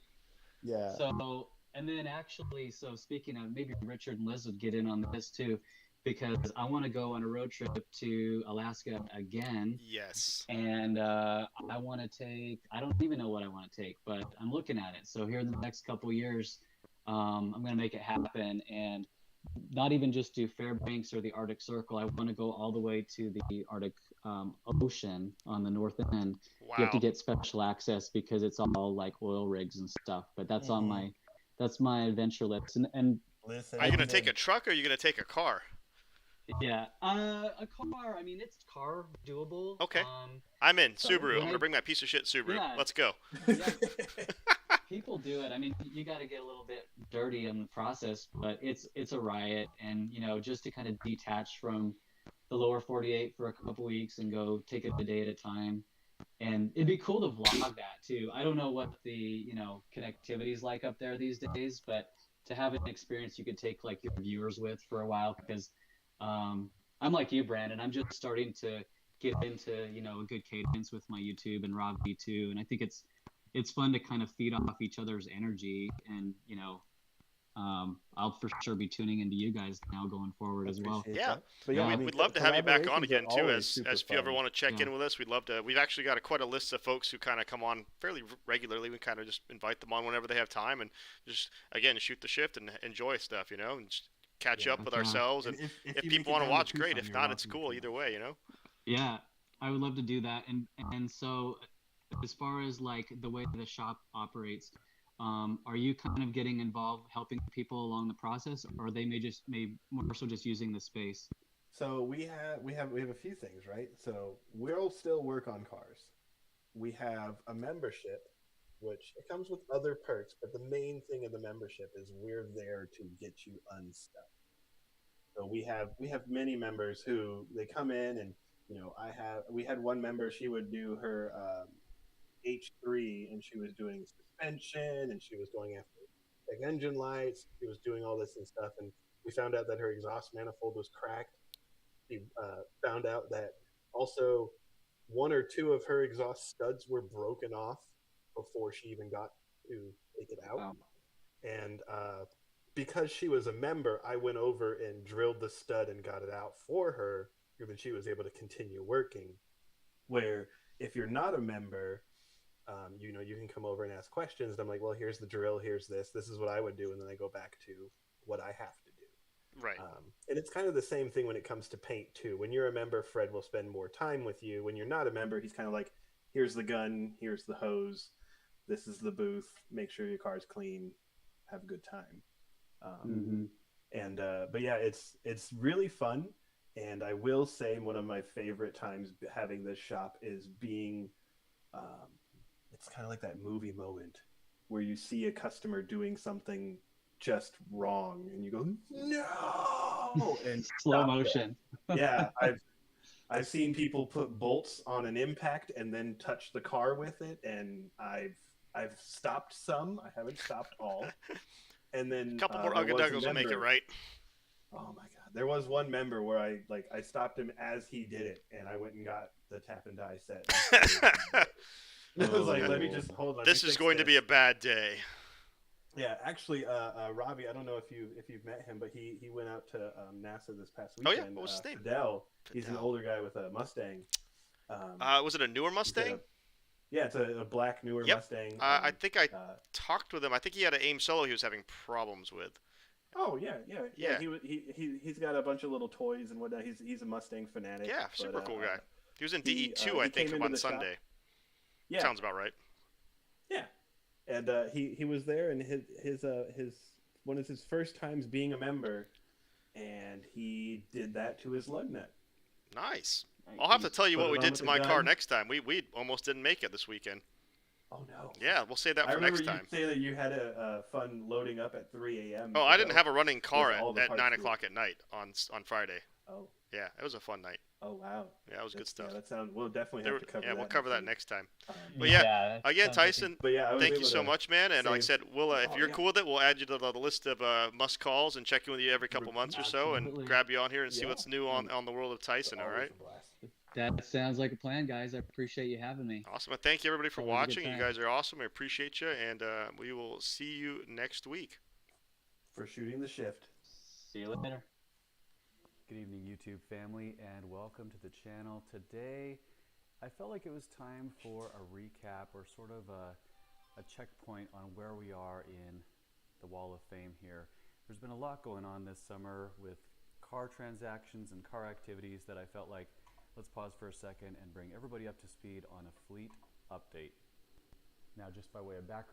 yeah. So, And then actually, so speaking of, maybe Richard and Liz would get in on this too, because I want to go on a road trip to Alaska again. Yes. And I want to take, I don't even know what I want to take, but I'm looking at it. So here in the next couple of years, I'm going to make it happen. And not even just do Fairbanks or the Arctic Circle. I want to go all the way to the Arctic Ocean on the north end. Wow. You have to get special access because it's all like oil rigs and stuff. But that's on my adventure list. And Listen, are you gonna take a truck or are you gonna take a car? yeah, a car. I mean, it's car doable. Okay. I'm in. so Subaru. when I'm gonna bring my piece of shit Subaru. Yeah. Let's go. Yeah, people do it. I mean, you got to get a little bit dirty in the process, but it's a riot. And just to kind of detach from the lower 48 for a couple weeks and go take it a day at a time. And it'd be cool to vlog that too. I don't know what the connectivity is like up there these days, but to have an experience you could take like your viewers with for a while, because I'm like you, Brandon. I'm just starting to get into a good cadence with my YouTube and Robbie too, and I think it's fun to kind of feed off each other's energy. And I'll for sure be tuning into you guys now going forward as well. Yeah. But Yeah, We'd love to have you back on collaborations again are too, always as if you ever fun. want to check Yeah. in with us. We'd love to. We've actually got quite a list of folks who kind of come on fairly regularly. We kind of just invite them on whenever they have time and just again shoot the shift and enjoy stuff, and just catch up with Yeah. ourselves. And if you people make want it to down watch, great. Tucson, If you're not, it's welcome cool to either come. way, Yeah, I would love to do that. And so as far as like the way the shop operates, are you kind of getting involved helping people along the process, or they may more so just using the space? So we have a few things, right? So we'll still work on cars. We have a membership, which it comes with other perks, but the main thing of the membership is we're there to get you unstuck. So we have many members who they come in and we had one member, she would do her H3 and she was doing suspension and she was going after like engine lights. She was doing all this and stuff, and we found out that her exhaust manifold was cracked. We found out that also one or two of her exhaust studs were broken off before she even got to take it out. Wow. And because she was a member, I went over and drilled the stud and got it out for her, and then she was able to continue working. Where if you're not a member, you can come over and ask questions. And I'm like, well, here's the drill, here's this is what I would do, and then I go back to what I have to do. Right. And it's kind of the same thing when it comes to paint too. When you're a member, Fred will spend more time with you. When you're not a member, he's kind of like, here's the gun, here's the hose, this is the booth, make sure your car's clean, have a good time. But yeah, it's really fun. And I will say one of my favorite times having this shop is being, it's kind of like that movie moment where you see a customer doing something just wrong and you go, no, and Slow stop motion. that. Yeah, I've seen people put bolts on an impact and then touch the car with it, and I've stopped some. I haven't stopped all. And then A couple more there was a Uggaduggles will make it member- right. Oh my god, there was one member where I stopped him as he did it, and I went and got the tap and die set. I was like, let me just hold on. This is going to be a bad day. Yeah, actually, Robbie, I don't know if you've met him, but he went out to NASA this past Oh, yeah? weekend. What was his name? Fidel. He's an Fidel. older guy with a Mustang. Was it a newer Mustang? Yeah, it's a black newer Yep. Mustang. I think I uh, talked with him. I think he had an AIM Solo he was having problems with. Oh yeah. Yeah. He's got a bunch of little toys and whatnot. He's a Mustang fanatic. Yeah, but, super cool guy. He was in he, DE2, he I think, came on into the shop. Sunday. Yeah, Sounds about right. yeah. And he was there, and his one of his first times being a member, and he did that to his lug nut. Nice. I'll have to tell you Put what it we on did with to the my car gun. next time. We almost didn't make it this weekend. Oh no. Yeah, we'll save that I for remember next you time. say that you had a fun loading up at 3 a.m. Oh, I didn't have a running car with all the at parts 9 to it. o'clock at night on Friday. Oh, Yeah, it was a fun night. oh wow. Yeah, it was good stuff. Yeah, that sounds. We'll definitely There- have to cover yeah, that. we'll cover that week. next time. Um, But yeah, that again, sounds like Tyson, But yeah, I was thank you able so to much, man. And like I save- said, we'll if Oh, you're yeah. cool with it, we'll add you to the list of must calls and check in with you every couple months or so, and Absolutely. grab you on here and see Yeah. what's new on the world of Tyson. All Always right. a blast. That sounds like a plan, guys. I appreciate you having me. Awesome. And thank you everybody for Always a good watching. You time. guys are awesome. We appreciate you, and we will see you next week. for shooting the shift. See you later. Good evening, YouTube family, and welcome to the channel. Today, I felt like it was time for a recap or sort of a checkpoint on where we are in the Wall of Fame here. There's been a lot going on this summer with car transactions and car activities that I felt like let's pause for a second and bring everybody up to speed on a fleet update. Now, just by way of background,